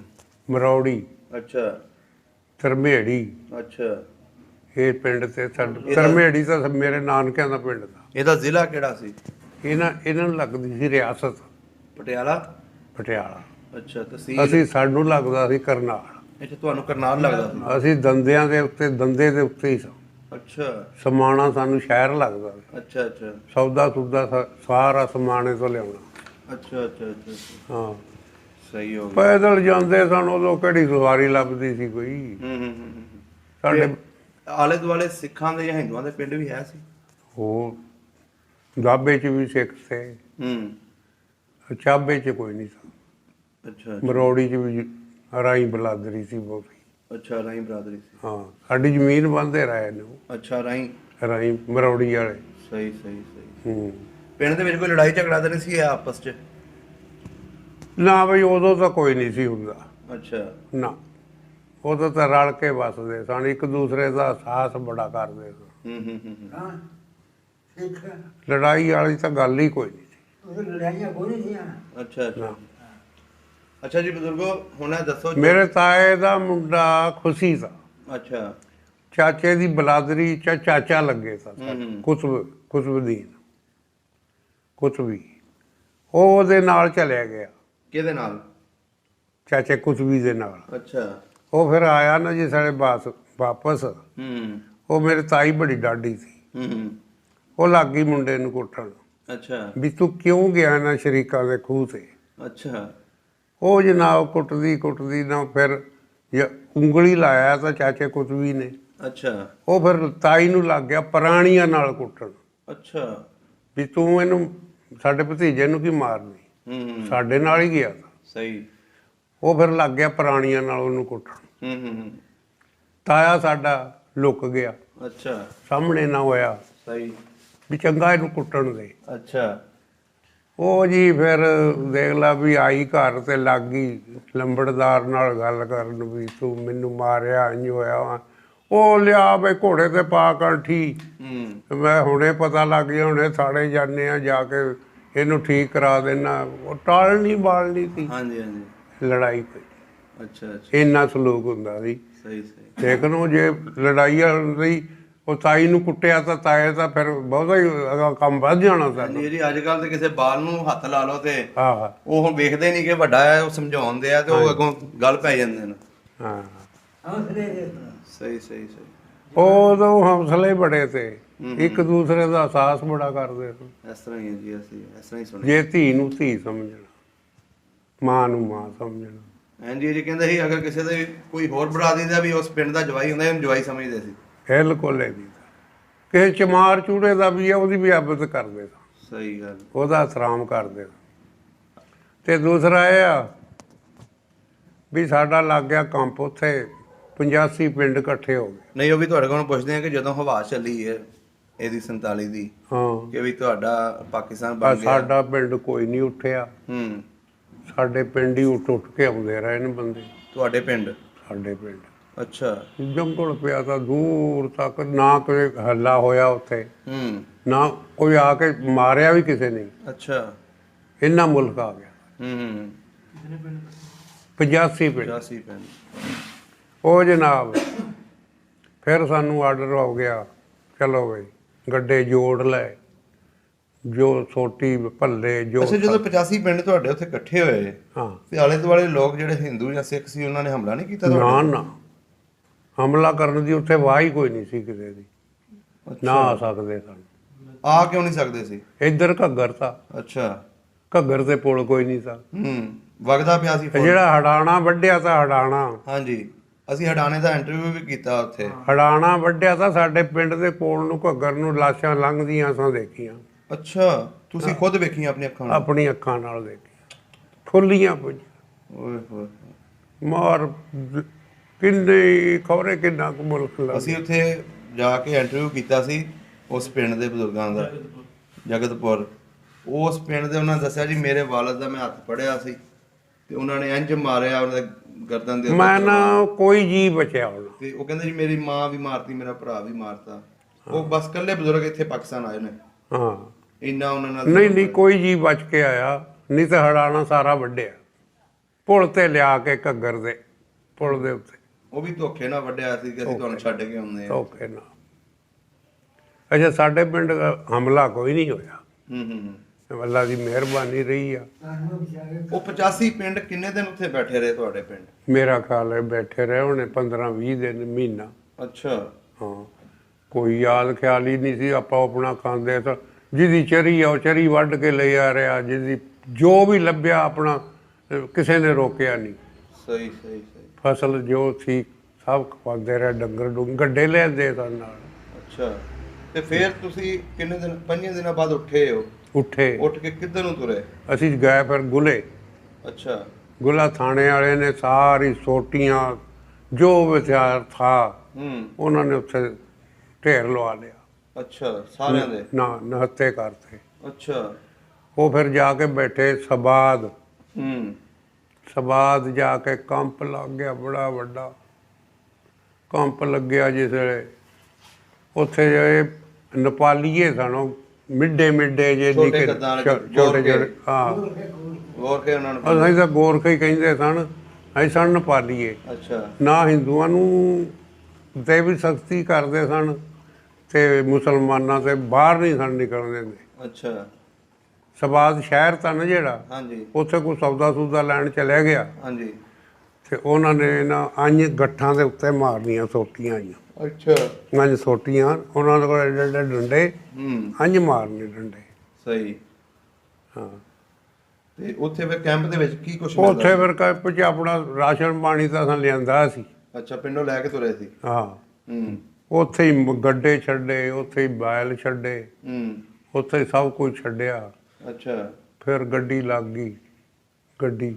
ਮਰੌੜੀ, ਅੱਛਾ ਧਰਮੇੜੀ। ਅੱਛਾ। ਇਹ ਪਿੰਡ ਤੇ ਧਰਮੇੜੀ ਤਾਂ ਮੇਰੇ ਨਾਨਕਿਆਂ ਦਾ ਪਿੰਡ ਦਾ। ਇਹਦਾ ਜ਼ਿਲ੍ਹਾ ਕਿਹੜਾ ਸੀ? ਇਹਨਾਂ ਨੂੰ ਲੱਗਦੀ ਸੀ ਰਿਆਸਤ ਪਟਿਆਲਾ? ਪਟਿਆਲਾ। ਅੱਛਾ। ਤਹਿਸੀਲ? ਅਸੀਂ ਸਾਨੂੰ ਲੱਗਦਾ ਸੀ ਕਰਨਾਲ। ਅੱਛਾ, ਤੁਹਾਨੂੰ ਕਰਨਾਲ ਲੱਗਦਾ ਸੀ? ਅਸੀਂ ਦੰਦੇ ਦੇ ਉੱਤੇ ਹੀ ਸਾਂ। ਅੱਛਾ ਸਮਾਣਾ ਸਾਨੂੰ ਸ਼ਹਿਰ ਲੱਗਦਾ ਸੀ। ਅੱਛਾ ਅੱਛਾ ਸੌਦਾ ਸੁਦਾ ਸਾਰਾ ਸਮਾਣੇ ਤੋਂ ਲਿਆਉਣਾ। ਅੱਛਾ ਅੱਛਾ ਅੱਛਾ। ਹਾਂ, ਸਹੀ ਹੋ ਗਿਆ। ਪੈਦਲ ਜਾਂਦੇ ਸਨ, ਉਦੋਂ ਕਿਹੜੀ ਸਵਾਰੀ ਲੱਭਦੀ ਸੀ ਕੋਈ। ਹੂੰ। ਸਾਡੇ ਆਲੇ ਦੁਆਲੇ ਸਿੱਖਾਂ ਦੇ ਜਾਂ ਹਿੰਦੂਆਂ ਦੇ ਪਿੰਡ ਵੀ ਹੈ ਸੀ? ਉਹ ਦਾਬੇ 'ਚ ਵੀ ਸਿੱਖ ਥੇ, ਹੂੰ। ਚਾਬੇ 'ਚ ਕੋਈ ਨਹੀਂ ਸੀ। ਅੱਛਾ ਮਰੌੜੀ 'ਚ ਵੀ ਰਾਈ ਬਲਾਦਰੀ ਸੀ ਬਹੁਤੀ। ਅੱਛਾ। ਰਾਈ ਬਰਾਦਰੀ ਸੀ? ਹਾਂ, ਸਾਡੀ ਜ਼ਮੀਨ ਬੰਦੇ ਰਹੇ ਨੇ ਉਹ, ਅੱਛਾ। ਰਾਈ? ਰਾਈ ਮਰੌੜੀ ਵਾਲੇ। ਸਹੀ ਸਹੀ ਸਹੀ। ਹੂੰ। ਪਿੰਡ ਦੇ ਵਿੱਚ ਕੋਈ ਲੜਾਈ ਝਗੜਾ ਤਾਂ ਨਹੀਂ ਸੀ ਆਪਸ 'ਚ? ਨਾ ਬਈ, ਉਦੋਂ ਤਾਂ ਕੋਈ ਨਹੀਂ ਸੀ ਹੁੰਦਾ। ਅੱਛਾ। ਨਾ, ਉਦੋਂ ਤਾਂ ਰਲ ਕੇ ਵੱਸਦੇ ਸਨ, ਇੱਕ ਦੂਸਰੇ ਦਾ ਸਾਥ ਬੜਾ ਕਰਦੇ ਸਨ। ਹੂੰ। ਲੜਾਈ ਵਾਲੀ ਤਾਂ ਗੱਲ ਹੀ ਕੋਈ ਨਹੀਂ ਸੀ। ਲੜਾਈਆਂ ਕੋਈ ਨਹੀਂ ਅੱਛਾ ਅੱਛਾ। ਨਾ। ਅੱਛਾ ਜੀ ਬਜ਼ੁਰਗੋ, ਹੁਣ ਇਹ ਦੱਸੋ। ਮੇਰੇ ਤਾਏ ਦਾ ਮੁੰਡਾ ਖੁਸ਼ੀ ਸੀ, ਅੱਛਾ। ਚਾਚੇ ਦੀ ਬਲਾਦਰੀ 'ਚ ਚਾਚਾ ਲੱਗੇ ਸਨ, ਹੂੰ। ਕੁਤਬਦੀਨ ਕੁਤਬੀ। ਉਹ ਉਹਦੇ ਨਾਲ ਚਲਿਆ ਗਿਆ, ਕਿਹਦੇ ਨਾਲ? ਚਾਚੇ ਕੁਤਬੀ ਦੇ ਨਾਲ। ਅੱਛਾ। ਉਹ ਫਿਰ ਆਇਆ ਨਾ ਜੀ ਸਾਡੇ ਵਾਪਸ। ਹੂੰ ਉਹ ਮੇਰੇ ਤਾਈ ਬੜੀ ਡਾਢੀ ਸੀ। ਹੂੰ। ਉਹ ਲੱਗ ਗਈ ਮੁੰਡੇ ਨੂੰ ਕੁੱਟਣ ਅੱਛਾ ਵੀ ਤੂੰ ਕਿਉਂ ਗਿਆ ਨਾ ਸ਼ਰੀਕਾਂ ਦੇ ਖੂਹ ਤੇ। ਅੱਛਾ। ਉਹ ਜਨਾਬ ਕੁੱਟਦੀ ਨਾ, ਫਿਰ ਉਂਗਲੀ ਲਾਇਆ ਤਾਂ ਚਾਚੇ ਕੁਤਬੀ ਨੇ। ਅੱਛਾ ਉਹ ਫਿਰ ਤਾਈ ਨੂੰ ਲੱਗ ਗਿਆ ਪ੍ਰਾਣੀਆਂ ਨਾਲ ਕੁੱਟਣ ਅੱਛਾ। ਵੀ ਤੂੰ ਇਹਨੂੰ, ਸਾਡੇ ਭਤੀਜੇ ਨੂੰ ਕੀ ਮਾਰਨੀ, ਹੂੰ। ਸਾਡੇ ਨਾਲ ਹੀ ਗਿਆ ਤਾ। ਸਹੀ। ਉਹ ਫਿਰ ਲੱਗ ਗਿਆ ਪ੍ਰਾਣੀਆਂ ਨਾਲ ਉਹਨੂੰ ਕੁੱਟਣ। ਹੂੰ। ਤਾਇਆ ਸਾਡਾ ਲੁੱਕ ਗਿਆ, ਅੱਛਾ। ਸਾਹਮਣੇ ਨਾ ਹੋਇਆ ਸਹੀ। ਵੀ ਚੰਗਾ ਇਹਨੂੰ ਕੁੱਟਣ ਦੇ। ਅੱਛਾ। ਉਹ ਜੀ ਫਿਰ ਦੇਖ ਲਾ ਵੀ ਆਈ ਘਰ ਤੇ ਲੱਗ ਗਈ ਲੰਬੜਦਾਰ ਨਾਲ ਗੱਲ ਕਰਨ ਵੀ ਤੂੰ ਮੈਨੂੰ ਮਾਰਿਆ ਇੰਝ ਹੋਇਆ ਵਾ। ਉਹ ਲਿਆ ਬਈ ਘੋੜੇ ਤੇ ਪਾ ਕੰਠੀ, ਮੈਂ ਹੁਣੇ ਪਤਾ ਲੱਗ ਗਿਆ, ਹੁਣੇ ਥਾਣੇ ਜਾਂਦੇ ਆ, ਜਾ ਕੇ ਇਹਨੂੰ ਠੀਕ ਕਰਾ ਦੇਣਾ। ਉਹ ਟਾਲਣੀ ਬਾਲਣੀ ਸੀ, ਹਾਂਜੀ ਹਾਂਜੀ, ਲੜਾਈ ਪਈ। ਅੱਛਾ ਅੱਛਾ, ਇੰਨਾ ਸਲੂਕ ਹੁੰਦਾ ਸੀ। ਸਹੀ ਸਹੀ। ਲੇਕਿਨ ਜੇ ਲੜਾਈ ਹੁੰਦੀ, ਉਹ ਤਾਈ ਨੂੰ ਕੁੱਟਿਆ ਤਾਂ ਤਾਏ ਤਾਂ ਫਿਰ ਬਹੁਤਾ ਹੀ ਕੰਮ ਵੱਧ ਜਾਣਾ ਸਾਨੂੰ। ਹਾਂਜੀ ਜੀ, ਅੱਜ ਕੱਲ ਤੇ ਕਿਸੇ ਬਾਲ ਨੂੰ ਹੱਥ ਲਾ ਲਓ ਤੇ ਆਹ ਉਹ ਹੁਣ ਵੇਖਦੇ ਨਹੀਂ ਕਿ ਵੱਡਾ ਹੈ, ਉਹ ਸਮਝਾਉਂਦੇ ਆ ਤੇ ਉਹ ਅੱਗੋਂ ਗੱਲ ਪੈ ਜਾਂਦੇ ਨੇ। ਹਾਂ, ਸਹੀ ਸਹੀ ਸਹੀ। ਉਦੋਂ ਹੌਸਲੇ ਬੜੇ ਤੇ ਇੱਕ ਦੂਸਰੇ ਦਾ ਅਹਿਸਾਸ ਬੜਾ ਕਰਦੇ ਸੀ। ਇਸ ਤਰ੍ਹਾਂ ਹੀ ਹੈ ਜੀ, ਅਸੀਂ ਇਸ ਤਰ੍ਹਾਂ ਹੀ ਸੁਣਿਆ। ਜੇ ਧੀ ਨੂੰ ਧੀ ਸਮਝਣਾ, ਮਾਂ ਨੂੰ ਮਾਂ ਸਮਝਣਾ। ਹਾਂਜੀ ਜੀ, ਕਹਿੰਦੇ ਸੀ ਅਗਰ ਕਿਸੇ ਦੇ ਕੋਈ ਹੋਰ ਬਰਾਦਰੀ ਦਾ ਵੀ ਉਸ ਪਿੰਡ ਦਾ ਜਵਾਈ ਹੁੰਦਾ, ਇਹਨੂੰ ਜਵਾਈ ਸਮਝਦੇ ਸੀ। ਬਿਲਕੁਲ ਇਹਦੀ ਕਿਸੇ ਚਮਾਰ ਚੂੜੇ ਦਾ ਵੀ ਆ, ਉਹਦੀ ਵੀ ਇੱਜ਼ਤ ਕਰਦੇ ਸਨ, ਸਹੀ ਗੱਲ। ਉਹਦਾ ਐਹਤਰਾਮ ਕਰਦੇ ਸਨ। ਤੇ ਦੂਸਰਾ ਇਹ ਆ ਵੀ ਸਾਡਾ ਲੱਗ ਗਿਆ ਕੰਪ, ਉੱਥੇ 85 ਪਿੰਡ ਇਕੱਠੇ ਹੋ ਗਏ। ਨਹੀਂ, ਉਹ ਵੀ ਤੁਹਾਡੇ ਕੋਲੋਂ ਪੁੱਛਦੇ ਆ ਕਿ ਜਦੋਂ ਹਵਾ ਚੱਲੀ ਹੈ ਇਹਦੀ 47 ਦੀ, ਹਾਂ, ਕਿ ਵੀ ਤੁਹਾਡਾ ਪਾਕਿਸਤਾਨ ਪਰ ਬਣ ਗਿਆ। ਸਾਡਾ ਪਿੰਡ ਕੋਈ ਨਹੀਂ ਉੱਠਿਆ। ਸਾਡੇ ਪਿੰਡ ਹੀ ਉੱਠ ਉੱਠ ਕੇ ਆਉਂਦੇ ਰਹੇ ਨੇ ਬੰਦੇ। ਤੁਹਾਡੇ ਪਿੰਡ? ਸਾਡੇ ਪਿੰਡ ਅੱਛਾ। ਜੰਗਲ ਪਿਆ ਤਾਂ ਦੂਰ ਤੱਕ, ਨਾ ਕੋਈ ਹੱਲਾ ਹੋਇਆ ਉੱਥੇ, ਨਾ ਕੋਈ ਆ ਕੇ ਮਾਰਿਆ ਵੀ ਕਿਸੇ ਨੇ। ਅੱਛਾ। ਇੰਨਾ ਮੁਲਕ ਆ ਗਿਆ। 85 ਪਿੰਡ। 85 ਪਿੰਡ। ਉਹ ਜਨਾਬ ਫਿਰ ਸਾਨੂੰ ਆਰਡਰ ਹੋ ਗਿਆ, ਚਲੋ ਬਈ ਗੱਡੇ ਜੋੜ ਲੈ, ਜੋ ਸੋਟੀ ਭੱਲੇ ਜੋ। ਅੱਛਾ, ਜਦੋਂ 85 ਪਿੰਡ ਤੁਹਾਡੇ ਉੱਥੇ ਇਕੱਠੇ ਹੋਏ, ਹਾਂ, ਤੇ ਆਲੇ ਦੁਆਲੇ ਲੋਕ ਜਿਹੜੇ ਹਿੰਦੂ ਜਾਂ ਸਿੱਖ ਸੀ, ਉਹਨਾਂ ਨੇ ਹਮਲਾ ਨਹੀਂ ਕੀਤਾ ਨਾ ਤੁਹਾਡੇ? ਨਾ, ਹਮਲਾ ਕਰਨ ਦੀ ਉੱਥੇ ਵਾਹ ਹੀ ਕੋਈ ਨਹੀਂ ਸੀ ਕਿਸੇ ਦੀ, ਨਾ ਆ ਸਕਦੇ ਸਨ। ਆ ਕਿਉਂ ਨਹੀਂ ਸਕਦੇ ਸੀ? ਇੱਧਰ ਘੱਗਰ ਤਾਂ, ਅੱਛਾ। ਘੱਗਰ ਤੇ ਪੁਲ ਕੋਈ ਨਹੀਂ ਸੀ। ਵਗਦਾ ਪਿਆ ਸੀ ਤੇ ਫੌਜ। ਜਿਹੜਾ ਹੜਾਣਾ ਵੱਢਿਆ ਤਾਂ ਹੜਾਣਾ, ਹਾਂਜੀ, ਅਸੀਂ ਹਡਾਣੇ ਦਾ ਇੰਟਰਵਿਊ ਵੀ ਕੀਤਾ ਉੱਥੇ। ਹੜਾਣਾ ਵੱਢਿਆ ਤਾਂ ਸਾਡੇ ਪਿੰਡ ਦੇ ਕੋਲ ਨੂੰ ਘੱਗਰ ਨੂੰ ਲਾਸ਼ਾਂ ਲੰਘਦੀਆਂ ਸਾਂ ਦੇਖੀਆਂ। ਅੱਛਾ, ਤੁਸੀਂ ਖੁਦ ਵੇਖੀਆਂ ਆਪਣੀ ਅੱਖਾਂ ਨਾਲ? ਆਪਣੀ ਅੱਖਾਂ ਨਾਲ ਦੇਖੀਆਂ, ਫੁੱਲੀਆਂ ਪਈਆਂ। ਓਏ ਹੋਏ। ਮਾਰ ਕਿੰਨੇ ਖਬਰੇ ਕਿੰਨਾ ਕੁ ਮੁਲਕ ਲੱਗ ਅਸੀਂ ਉੱਥੇ ਜਾ ਕੇ ਇੰਟਰਵਿਊ ਕੀਤਾ ਸੀ ਉਸ ਪਿੰਡ ਦੇ ਬਜ਼ੁਰਗਾਂ ਦਾ, ਜਗਤਪੁਰ। ਉਸ ਪਿੰਡ ਦੇ ਉਹਨਾਂ ਦੱਸਿਆ ਜੀ, ਮੇਰੇ ਵਾਲਦ ਦਾ ਮੈਂ ਹੱਥ ਫੜਿਆ ਸੀ ਤੇ ਉਹਨਾਂ ਨੇ ਇੰਜ ਮਾਰਿਆ, ਉਹਨਾਂ ਦੇ ਗਰਦਨ ਦੇ ਉੱਤੇ ਮੈਂ ਨਾ ਕੋਈ ਜੀ ਬਚਿਆ ਹੁਣ। ਤੇ ਉਹ ਕਹਿੰਦੇ ਜੀ ਮੇਰੀ ਮਾਂ ਵੀ ਮਾਰਤੀ, ਮੇਰਾ ਭਰਾ ਵੀ ਮਾਰਤਾ। ਉਹ ਬਸ ਇਕੱਲੇ ਬਜ਼ੁਰਗ ਇੱਥੇ ਪਾਕਿਸਤਾਨ ਆਏ ਨੇ। ਹਾਂ, ਇੰਨਾ ਉਹਨਾਂ ਨਾਲ ਨਹੀਂ ਕੋਈ ਜੀ ਬਚ ਕੇ ਆਇਆ, ਨਹੀਂ ਤਾਂ ਹੜਾਣਾ ਸਾਰਾ ਵੱਢਿਆ, ਪੁਲ ਤੇ ਲਿਆ ਕੇ ਘੱਗਰ ਦੇ ਪੁਲ ਦੇ ਉੱਤੇ। ਉਹ ਵੀ ਧੋਖੇ ਨਾਲ ਵੱਢਿਆ ਸੀ ਕਿ ਅਸੀਂ ਤੁਹਾਨੂੰ ਛੱਡ ਕੇ ਆਉਂਦੇ ਆ। ਧੋਖੇ ਨਾਲ। ਅੱਛਾ, ਸਾਡੇ ਪਿੰਡ ਹਮਲਾ ਕੋਈ ਨਹੀਂ ਹੋਇਆ। ਅੱਲਾ ਦੀ ਮਿਹਰਬਾਨੀ ਰਹੀ ਆ। ਉਹ 85 ਪਿੰਡ ਕਿੰਨੇ ਦਿਨ ਉੱਥੇ ਬੈਠੇ ਰਹੇ ਤੁਹਾਡੇ ਪਿੰਡ? ਮੇਰਾ ਖਿਆਲ ਹੈ ਬੈਠੇ ਰਹੇ ਹੋਣੇ 15-20 ਦਿਨ, ਮਹੀਨਾ। ਅੱਛਾ। ਹਾਂ, ਕੋਈ ਯਾਦ ਖਿਆਲ ਹੀ ਨਹੀਂ ਸੀ। ਆਪਾਂ ਆਪਣਾ ਖਾਂਦੇ ਤਾਂ ਜਿਹਦੀ ਚਰੀ ਆ ਉਹ ਚਰੀ ਵੱਢ ਕੇ ਲੈ ਆ ਰਿਹਾ, ਜਿਹਦੀ ਜੋ ਵੀ ਲੱਭਿਆ ਆਪਣਾ, ਕਿਸੇ ਨੇ ਰੋਕਿਆ ਨਹੀਂ। ਸਹੀ ਸਹੀ ਸਹੀ। ਫਸਲ ਜੋ ਸੀ ਸਭ ਖਵਾਉਂਦੇ ਰਹੇ, ਡੰਗਰ ਗੱਡੇ ਲੈਂਦੇ ਸਨ ਨਾਲ। ਅੱਛਾ, ਤੇ ਫਿਰ ਤੁਸੀਂ ਕਿੰਨੇ ਦਿਨ, 5 ਦਿਨਾਂ ਬਾਅਦ ਉੱਠੇ ਹੋ? ਉੱਠੇ, ਉੱਠ ਕੇ ਕਿੱਧਰ ਨੂੰ ਤੁਰੇ? ਅਸੀਂ ਗਏ ਫਿਰ ਗੁਲੇ। ਅੱਛਾ। ਗੁਲਾ ਥਾਣੇ ਵਾਲੇ ਨੇ ਸਾਰੀ ਸੋਟੀਆਂ ਜੋ ਵਿਚਾਰ ਥਾ ਉਹਨਾਂ ਨੇ ਉੱਥੇ ਢੇਰ ਲਵਾ ਲਿਆ। ਅੱਛਾ, ਸਾਰਿਆਂ ਦੇ? ਨਾ, ਨਹੱਤੇ ਕਰਤੇ। ਅੱਛਾ। ਉਹ ਫਿਰ ਜਾ ਕੇ ਬੈਠੇ ਸਬਾਦ। ਸਬਾਦ ਜਾ ਕੇ ਕੰਪ ਲੱਗ ਗਿਆ, ਬੜਾ ਵੱਡਾ ਕੰਪ ਲੱਗਿਆ ਜਿਸ ਵੇਲੇ। ਉੱਥੇ ਜਿਹੜੇ ਨੇਪਾਲੀਏ ਸਨ, ਉਹ ਮਿੱਡੇ ਜੇ ਛੋਟੇ ਕੱਦਾਂ ਵਾਲੇ, ਛੋਟੇ ਹਾਂ, ਗੋਰਖੇ ਉਹਨਾਂ ਨੂੰ? ਅਸੀਂ ਤਾਂ ਗੋਰਖੇ ਹੀ ਕਹਿੰਦੇ ਸਨ, ਅਸੀਂ ਸਨ ਨੇਪਾਲੀਏ। ਅੱਛਾ। ਨਾ ਹਿੰਦੂਆਂ ਨੂੰ ਤੇ ਵੀ ਸਖਤੀ ਕਰਦੇ ਸਨ ਤੇ ਮੁਸਲਮਾਨਾਂ ਤੇ ਬਾਹਰ ਨਹੀਂ ਸਨ ਨਿਕਲਣ ਦਿੰਦੇ। ਅੱਛਾ। ਸਬਾਦ ਸ਼ਹਿਰ ਤਾਂ ਨਾ ਜਿਹੜਾ, ਹਾਂਜੀ, ਉੱਥੇ ਕੋਈ ਸੌਦਾ ਲੈਣ ਚਲਿਆ ਗਿਆ ਹਾਂਜੀ, ਤੇ ਉਹਨਾਂ ਨੇ ਨਾ ਅੰਜ ਗੱਠਾਂ ਦੇ ਉੱਤੇ ਮਾਰਨੀਆਂ ਸੋਟੀਆਂ ਆਈਆਂ। ਅੱਛਾ। ਅੰਜ ਸੋਟੀਆਂ, ਉਹਨਾਂ ਦੇ ਕੋਲ ਏਡੇ ਏਡੇ ਡੰਡੇ, ਅੰਜ ਮਾਰਨੇ ਡੰਡੇ। ਸਹੀ। ਹਾਂ, ਤੇ ਉੱਥੇ ਫਿਰ ਕੈਂਪ ਦੇ ਵਿੱਚ ਕੀ ਕੁਛ ਉੱਥੇ ਫਿਰ ਕੈਂਪ 'ਚ ਆਪਣਾ ਰਾਸ਼ਨ ਪਾਣੀ ਤਾਂ ਅਸਾਂ ਲਿਆਂਦਾ ਸੀ। ਅੱਛਾ, ਪਿੰਡੋਂ ਲੈ ਕੇ ਤੁਰੇ ਸੀ? ਹਾਂ, ਉੱਥੇ ਹੀ ਗੱਡੇ ਛੱਡੇ, ਉੱਥੇ ਹੀ ਬੈਲ ਛੱਡੇ, ਉੱਥੇ ਹੀ ਸਭ ਕੁਝ ਛੱਡਿਆ। ਅੱਛਾ। ਫਿਰ ਗੱਡੀ ਲੱਗ ਗਈ, ਗੱਡੀ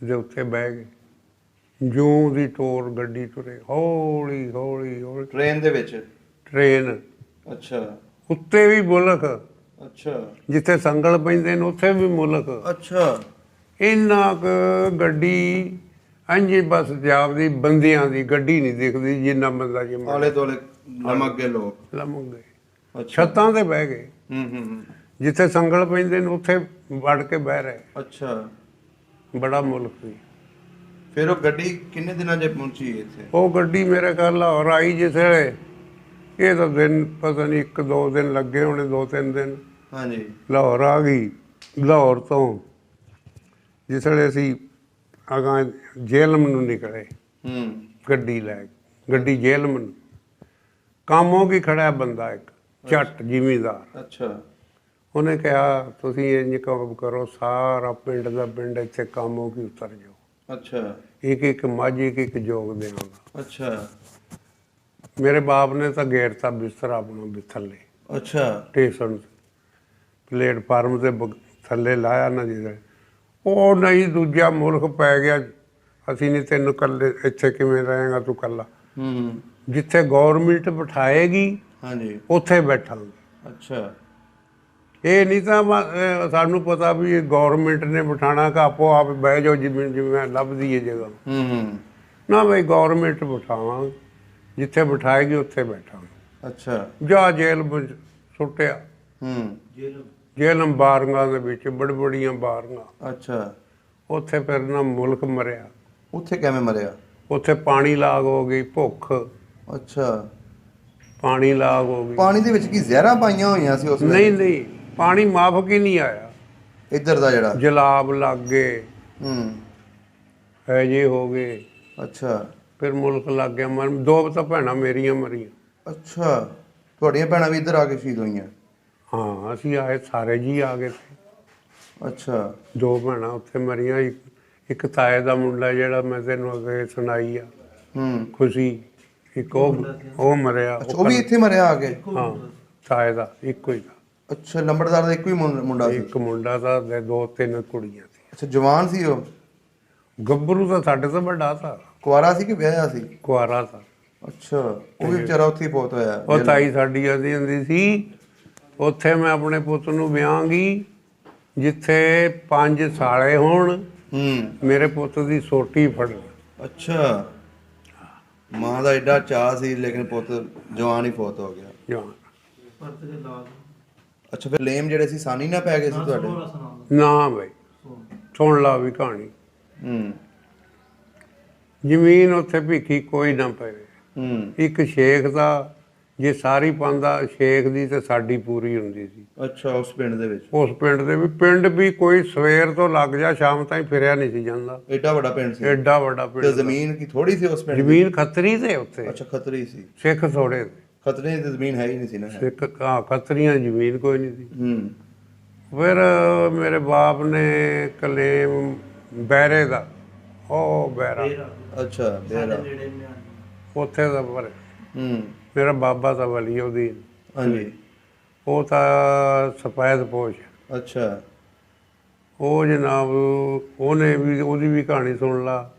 ਦੇ ਉੱਤੇ ਬਹਿ ਗਏ, ਜੂੰ ਦੀ ਟੋਰ ਗੱਡੀ ਤੁਰੇ, ਹੌਲੀ ਹੌਲੀ ਹੌਲੀ। ਟ੍ਰੇਨ ਦੇ ਵਿੱਚ? ਟ੍ਰੇਨ ਅੱਛਾ। ਉੱਤੇ ਵੀ ਮੁਲਕ, ਅੱਛਾ ਜਿੱਥੇ ਸੰਗਲ ਪੈਂਦੇ ਨੇ ਉੱਥੇ ਵੀ ਮੁਲਕ। ਅੱਛਾ ਇੰਨਾ ਕੁ ਗੱਡੀ ਅੰਜੀ ਬਸ ਜਾਪਦੀ ਬੰਦਿਆਂ ਦੀ ਗੱਡੀ ਨਹੀਂ ਦਿਖਦੀ ਜਿੰਨਾ ਬੰਦਾ ਜੀ ਆਲੇ ਦੁਆਲੇ ਲਮਕ ਗਏ ਲੋਕ। ਲਮਕ ਗਏ, ਅੱਛਾ ਛੱਤਾਂ ਤੇ ਬਹਿ ਗਏ। ਹੂੰ ਜਿੱਥੇ ਸੰਗਲ ਪੈਂਦੇ ਨੇ ਉੱਥੇ ਵੜ ਕੇ ਬਹਿ ਰਹੇ। ਅੱਛਾ ਬੜਾ ਮੁਲਕ ਸੀ। ਫਿਰ ਉਹ ਗੱਡੀ ਕਿੰਨੇ ਦਿਨਾਂ 'ਚ ਪਹੁੰਚੀ ਇੱਥੇ? ਉਹ ਗੱਡੀ ਮੇਰੇ ਖਿਆਲ ਲਾਹੌਰ ਆਈ ਜਿਸ ਵੇਲੇ, ਇਹ ਤਾਂ ਦਿਨ ਪਤਾ ਨਹੀਂ 1-2 ਦਿਨ ਲੱਗੇ ਹੋਣੇ, 2-3 ਦਿਨ। ਹਾਂਜੀ ਲਾਹੌਰ ਆ ਗਈ। ਲਾਹੌਰ ਤੋਂ ਜਿਸ ਵੇਲੇ ਅਸੀਂ ਅਗਾਂ ਜੇਲਮ ਨੂੰ ਨਿਕਲੇ ਹੂੰ ਗੱਡੀ ਲੈ ਕੇ, ਗੱਡੀ ਜੇਲਮ ਨੂੰ, ਕਾਮੋਂ ਕੀ ਖੜਾ ਬੰਦਾ ਇੱਕ ਜੱਟ ਜ਼ਿਮੀਂਦਾਰ। ਅੱਛਾ ਉਹਨੇ ਕਿਹਾ ਤੁਸੀਂ ਇੰਝ ਕੰਮ ਕਰੋ, ਸਾਰਾ ਪਿੰਡ ਦਾ ਪਿੰਡ ਇੱਥੇ ਕਾਮੋਂ ਕੀ ਉਤਰ ਜਾਓ, ਅੱਛਾ ਇੱਕ ਇੱਕ ਮੱਝ ਇੱਕ ਇੱਕ ਜੋਗ ਦੇਵਾਂਗਾ। ਅੱਛਾ ਮੇਰੇ ਬਾਪ ਨੇ ਤਾਂ ਗੇਰਤਾ ਬਿਸਤਰਾ ਆਪਣਾ ਵੀ ਥੱਲੇ ਅੱਛਾ ਸਟੇਸ਼ਨ ਪਲੇਟਫਾਰਮ ਤੇ ਥੱਲੇ ਲਾਇਆ ਨਾ ਜਿਹਦੇ, ਉਹ ਨਹੀਂ ਦੂਜਾ ਮੁਲਕ ਪੈ ਗਿਆ, ਅਸੀਂ ਨਹੀਂ ਤੈਨੂੰ ਕੱਲੇ ਇੱਥੇ ਕਿਵੇਂ ਰਹੇਗਾ ਤੂੰ ਕੱਲਾ, ਹੂੰ ਜਿੱਥੇ ਗੌਰਮਿੰਟ ਬਿਠਾਏਗੀ ਹਾਂਜੀ ਉੱਥੇ ਬੈਠਾਂਗੇ। ਅੱਛਾ ਇਹ ਨਹੀਂ ਤਾਂ ਸਾਨੂੰ ਪਤਾ ਵੀ ਇਹ ਗੌਰਮਿੰਟ ਨੇ ਬਿਠਾਣਾ ਕਿ ਆਪੋ ਆਪ ਬਹਿ ਜਾਓ ਜਿਵੇਂ ਜਿਵੇਂ ਲੱਭਦੀ ਹੈ ਜਗ੍ਹਾ। ਹੂੰ ਨਾ ਬਈ ਗੌਰਮਿੰਟ ਬਿਠਾਵਾਂਗੇ, ਜਿੱਥੇ ਬਿਠਾਏਗੀ ਉੱਥੇ ਬੈਠਾਂਗੇ। ਅੱਛਾ ਜਾ ਜੇਲ੍ਹ ਵਿੱਚ ਸੁੱਟਿਆ। ਹੂੰ ਜੇਲ੍ਹ ਬਾਰੀਆਂ ਦੇ ਵਿੱਚ ਬੜੀ ਬੜੀਆਂ ਬਾਰੀਆਂ, ਅੱਛਾ ਉੱਥੇ ਫਿਰ ਨਾ ਮੁਲਕ ਮਰਿਆ। ਉੱਥੇ ਕਿਵੇਂ ਮਰਿਆ? ਉੱਥੇ ਪਾਣੀ ਲਾਗ ਹੋ ਗਈ, ਭੁੱਖ ਅੱਛਾ ਪਾਣੀ ਲਾਗ ਹੋ ਗਈ। ਪਾਣੀ ਦੇ ਵਿੱਚ ਕੀ ਜ਼ਹਿਰਾਂ ਪਾਈਆਂ ਹੋਈਆਂ ਸੀ ਉਸ ਵੇਲੇ? ਨਹੀਂ ਪਾਣੀ ਮਾਫਕ ਹੀ ਨਹੀਂ ਆਇਆ, ਇੱਧਰ ਦਾ ਜਿਹੜਾ ਜਲਾਬ ਲੱਗ ਗਏ, ਹੂੰ ਹੈ ਜੇ ਹੋ ਗਏ। ਅੱਛਾ ਫਿਰ ਮੁਲਕ ਲੱਗ ਗਿਆ ਮਰਨ। 2 ਤਾਂ ਭੈਣਾਂ ਮੇਰੀਆਂ ਮਰੀਆਂ। ਅੱਛਾ ਤੁਹਾਡੀਆਂ ਭੈਣਾਂ ਵੀ ਇੱਧਰ ਆ ਕੇ ਸ਼ਹੀਦ ਹੋਈਆਂ? ਹਾਂ ਅਸੀਂ ਆਏ ਸਾਰੇ ਜੀ ਆ ਗਏ ਸੀ। ਅੱਛਾ 2 ਭੈਣਾਂ ਉੱਥੇ ਮਰੀਆਂ। ਇੱਕ ਤਾਏ ਦਾ ਮੁੰਡਾ ਜਿਹੜਾ ਮੈਂ ਤੈਨੂੰ ਅੱਗੇ ਸੁਣਾਈ ਆ ਹੂੰ ਖੁਸ਼ੀ, ਇੱਕ ਉਹ ਮਰਿਆ। ਅੱਛਾ ਉਹ ਵੀ ਇੱਥੇ ਮਰਿਆ ਆ ਕੇ? ਹਾਂ ਤਾਏ ਦਾ ਇੱਕੋ ਹੀ ਦਾ। ਅੱਛਾ ਲੰਬੜਦਾਰ ਦਾ ਇੱਕੋ ਹੀ ਮੁੰਡਾ ਸੀ? ਇੱਕ ਮੁੰਡਾ ਤਾਂ 2-3 ਕੁੜੀਆਂ ਸੀ। ਅੱਛਾ ਜਵਾਨ ਸੀ ਉਹ? ਗੱਭਰੂ ਤਾਂ ਸਾਡੇ ਤੋਂ ਵੱਡਾ था, ਕੁਆਰਾ ਸੀ ਕਿ ਵਿਆਹਿਆ ਸੀ? ਕੁਆਰਾ था। ਅੱਛਾ ਉਹ ਵੀ ਵਿਚਾਰਾ ਉੱਥੇ ਹੀ ਬਹੁਤ ਹੋਇਆ? ਉਹ ਤਾਈ ਸਾਡੀ ਆਦੀ ਹੁੰਦੀ ਸੀ ਉੱਥੇ ਮੈਂ ਆਪਣੇ ਪੁੱਤ ਨੂੰ ਵਿਆਹਾਂਗੀ ਜਿੱਥੇ 5 ਸਾਲੇ ਹੋਣ, ਹੂੰ ਮੇਰੇ ਪੁੱਤ ਦੀ ਸੋਟੀ ਫੜ। ਅੱਛਾ ਮਾਂ ਦਾ ਐਡਾ ਚਾਅ ਸੀ ਲੇਕਿਨ ਪੁੱਤ ਜਵਾਨ ਹੀ ਫੌਤ ਹੋ ਗਿਆ। ਜਵਾਨ ਅੱਛਾ ਫਿਰ ਲੇਮ ਜਿਹੜੇ ਸੀ ਸਾਨੀ ਨਾ ਪੈ ਗਏ ਸੀ ਤੁਹਾਡੇ? ਨਾ ਬਈ ਸੁਣ ਲਾ ਵੀ ਕਹਾਣੀ। ਹੂੰ ਜ਼ਮੀਨ ਉੱਥੇ ਭਿੱਖੀ ਕੋਈ ਨਾ ਪਵੇ। ਹੂੰ ਇੱਕ ਸ਼ੇਖ ਦਾ ਜੇ ਸਾਰੀ ਪਾਉਂਦਾ ਸ਼ੇਖ ਦੀ ਤੇ ਸਾਡੀ ਪੂਰੀ ਹੁੰਦੀ ਸੀ। ਅੱਛਾ ਉਸ ਪਿੰਡ ਦੇ ਵਿੱਚ? ਉਸ ਪਿੰਡ ਵੀ ਕੋਈ ਸਵੇਰ ਤੋਂ ਲੱਗ ਜਾ ਸ਼ਾਮ ਤਾਈਂ ਫਿਰਿਆ ਨਹੀਂ ਸੀ ਜਾਂਦਾ। ਐਡਾ ਵੱਡਾ ਪਿੰਡ ਸੀ? ਐਡਾ ਵੱਡਾ ਤੇ ਪਿੰਡ। ਜ਼ਮੀਨ ਕੀ ਥੋੜੀ ਸੀ ਉਸ ਪਿੰਡ ਦੀ? ਜ਼ਮੀਨ ਖੱਤਰੀ ਤੇ ਉੱਥੇ। ਅੱਛਾ ਖੱਤਰੀ ਸੀ? ਸਿੱਖ ਥੋੜੇ ਤੇ। ਖੱਤਰੀ ਦੀ ਜ਼ਮੀਨ ਹੈ ਹੀ ਨਹੀਂ ਸੀ ਨਾ? ਸਿੱਖ ਖੱਤਰੀਆਂ ਦੀ ਜ਼ਮੀਨ ਕੋਈ ਨਹੀਂ ਸੀ। ਹੂੰ ਫਿਰ ਮੇਰੇ ਬਾਪ ਨੇ ਕਲੇਮ ਬਹਿਰੇ ਦਾ, ਉਹ ਬਹਿਰਾ ਅੱਛਾ ਬੇਰਾ ਉੱਥੇ ਦਾ ਪਰ ਹੂੰ ਮੇਰਾ ਬਾਬਾ ਤਾਂ ਵਲੀ ਉਹਦੀ, ਹਾਂਜੀ ਉਹ ਤਾਂ ਸਫੈਦ ਪੋਸ਼। ਅੱਛਾ ਉਹ ਜਨਾਬ ਉਹਦੀ ਵੀ ਕਹਾਣੀ ਸੁਣ ਲਾ।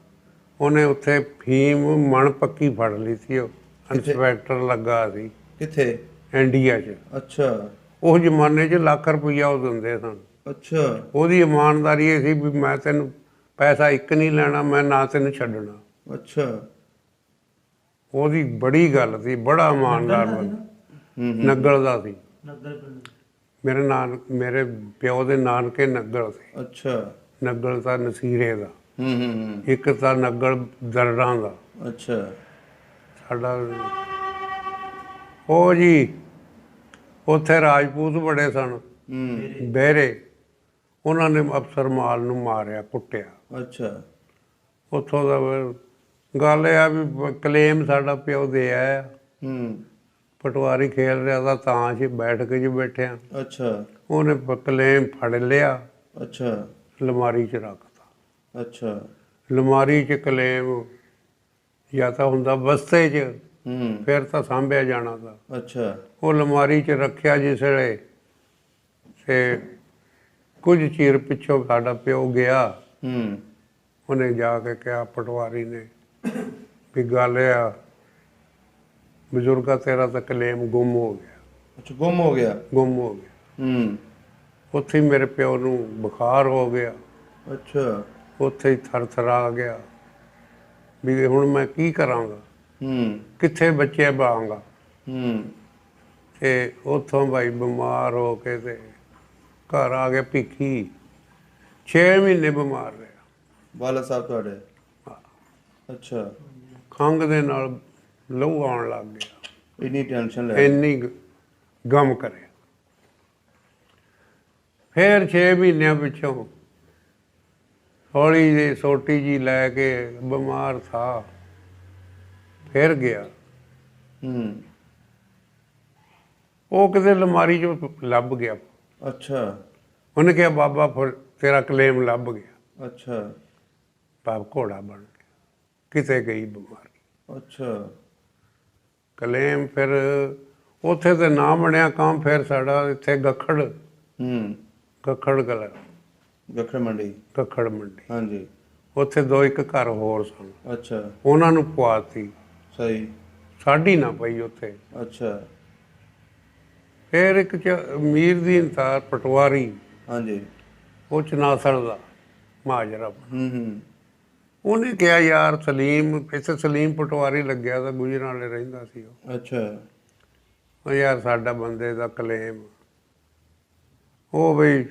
ਉਹਨੇ ਉੱਥੇ ਫੀਮ ਮਣ ਪੱਕੀ ਫੜ ਲਈ ਸੀ। ਉਹ ਇੰਸਪੈਕਟਰ ਲੱਗਾ ਸੀ ਕਿੱਥੇ? ਇੰਡੀਆ 'ਚ। ਅੱਛਾ ਉਸ ਜ਼ਮਾਨੇ 'ਚ ਲੱਖ ਰੁਪਈਆ ਉਹ ਦਿੰਦੇ ਸਨ। ਅੱਛਾ ਉਹਦੀ ਇਮਾਨਦਾਰੀ ਇਹ ਸੀ ਵੀ ਮੈਂ ਤੈਨੂੰ ਪੈਸਾ ਇੱਕ ਨਹੀਂ ਲੈਣਾ, ਮੈਂ ਨਾ ਤੈਨੂੰ ਛੱਡਣਾ। ਅੱਛਾ ਉਹਦੀ ਬੜੀ ਗੱਲ ਸੀ, ਬੜਾ ਇਮਾਨਦਾਰ ਬੰਦਾ। ਨੱਗਲ ਦਾ ਸੀ। ਮੇਰੇ ਪਿਓ ਦੇ ਨਾਨਕੇ ਨੱਗਲ ਸੀ। ਅੱਛਾ ਨੱਗਲ ਤਾਂ ਨਸੀਰੇ ਦਾ, ਹੂੰ ਇੱਕ ਤਾਂ ਨੱਗਲ ਦਰੜਾਂ ਦਾ। ਅੱਛਾ ਸਾਡਾ ਉਹ ਜੀ ਉੱਥੇ ਰਾਜਪੂਤ ਬੜੇ ਸਨ ਹੂੰ ਬਹਿਰੇ, ਉਹਨਾਂ ਨੇ ਅਫਸਰ ਮਾਲ ਨੂੰ ਮਾਰਿਆ ਕੁੱਟਿਆ। ਅੱਛਾ ਉੱਥੋਂ ਦਾ ਫਿਰ ਗੱਲ ਇਹ ਆ ਵੀ ਕਲੇਮ ਸਾਡਾ ਪਿਓ ਦੇ ਆਇਆ। ਹੂੰ ਪਟਵਾਰੀ ਖੇਲ ਰਿਹਾ ਤਾਂ ਤਾਂ ਅਸੀਂ ਬੈਠ ਕੇ ਜੀ ਬੈਠਿਆ। ਅੱਛਾ ਉਹਨੇ ਕਲੇਮ ਫੜ ਲਿਆ, ਅੱਛਾ ਅਲਮਾਰੀ 'ਚ ਰੱਖਤਾ। ਅੱਛਾ ਅਲਮਾਰੀ 'ਚ ਕਲੇਮ ਜਾਂ ਤਾਂ ਹੁੰਦਾ ਬਸਤੇ 'ਚ, ਹੂੰ ਫਿਰ ਤਾਂ ਸਾਂਭਿਆ ਜਾਣਾ ਤਾਂ। ਅੱਛਾ ਉਹ ਅਲਮਾਰੀ 'ਚ ਰੱਖਿਆ ਜਿਸ ਵੇਲੇ, ਤੇ ਕੁਝ ਚਿਰ ਪਿੱਛੋਂ ਸਾਡਾ ਪਿਓ ਗਿਆ। ਹੂੰ ਉਹਨੇ ਜਾ ਕੇ ਕਿਹਾ ਪਟਵਾਰੀ ਨੇ ਵੀ ਗੱਲ ਇਹ ਆ ਬਜ਼ੁਰਗਾ ਤੇਰਾ ਤਾਂ ਕਲੇਮ ਗੁੰਮ ਹੋ ਗਿਆ। ਅੱਛਾ ਗੁੰਮ ਹੋ ਗਿਆ? ਗੁੰਮ ਹੋ ਗਿਆ। ਹੂੰ। ਉੱਥੇ ਹੀ ਮੇਰੇ ਪਿਓ ਨੂੰ ਬੁਖਾਰ ਹੋ ਗਿਆ, ਅੱਛਾ। ਉੱਥੇ ਹੀ ਥਰਥਰਾ ਆ ਗਿਆ ਵੀ ਹੁਣ ਮੈਂ ਕੀ ਕਰਾਂਗਾ, ਹੂੰ। ਕਿੱਥੇ ਬੱਚੇ ਬਾਂਗਾ। ਹੂੰ। ਤੇ ਉੱਥੋਂ ਭਾਈ ਬਿਮਾਰ ਹੋ ਕੇ ਤੇ ਘਰ ਆ ਗਿਆ ਭਿੱਖੀ। 6 ਮਹੀਨੇ ਬਿਮਾਰ ਰਿਹਾ। ਬਾਲਾ ਸਾਹਿਬ ਤੁਹਾਡੇ? ਅੱਛਾ। ਖੰਘ ਦੇ ਨਾਲ ਲਹੂ ਆਉਣ ਲੱਗ ਗਿਆ, ਇੰਨੀ ਟੈਨਸ਼ਨ ਲੈ? ਇੰਨੀ ਗਮ ਕਰਿਆ। ਫਿਰ 6 ਮਹੀਨਿਆਂ ਪਿੱਛੋਂ ਹੌਲੀ ਜਿਹੀ ਸੋਟੀ ਜੀ ਲੈ ਕੇ ਬਿਮਾਰ ਥਾ, ਫਿਰ ਗਿਆ। ਹੂੰ। ਉਹ ਕਿਤੇ ਅਲਮਾਰੀ 'ਚੋਂ ਲੱਭ ਗਿਆ। ਅੱਛਾ। ਉਹਨੇ ਕਿਹਾ ਬਾਬਾ ਫਿਰ ਤੇਰਾ ਕਲੇਮ ਲੱਭ ਗਿਆ। ਅੱਛਾ। ਬਾਪ ਘੋੜਾ ਬਣ ਗਿਆ, ਕਿਤੇ ਗਈ ਬਿਮਾਰੀ। ਅੱਛਾ। ਕਲੇਮ ਫਿਰ ਉੱਥੇ ਤੇ ਨਾ ਬਣਿਆ ਕੰਮ। ਫਿਰ ਸਾਡਾ ਇੱਥੇ ਗੱਖੜ ਹੂੰ। ਕਲਾ, ਗੱਖੜ ਮੰਡੀ? ਗੱਖੜ ਮੰਡੀ, ਹਾਂਜੀ। ਉੱਥੇ 2-1 ਘਰ ਹੋਰ ਸਨ, ਅੱਛਾ। ਉਹਨਾਂ ਨੂੰ ਪਵਾਤੀ, ਸਹੀ। ਸਾਡੀ ਨਾ ਪਈ ਉੱਥੇ। ਅੱਛਾ। ਫਿਰ ਇੱਕ ਮੀਰ ਦੀ ਇੰਤਾਰ ਪਟਵਾਰੀ, ਹਾਂਜੀ। ਉਹ ਚਨਾਸਰ ਦਾ ਮਾਜਰਾ, ਹੂੰ। ਹੂੰ। ਉਹਨੇ ਕਿਹਾ ਯਾਰ ਸਲੀਮ, ਇੱਥੇ ਸਲੀਮ ਪਟਵਾਰੀ ਲੱਗਿਆ ਤਾਂ ਗੁਜਰਾਂਵਾਲੇ ਰਹਿੰਦਾ ਸੀ ਉਹ। ਅੱਛਾ। ਉਹ ਯਾਰ ਸਾਡਾ ਬੰਦੇ ਦਾ ਕਲੇਮ। ਉਹ ਬਈ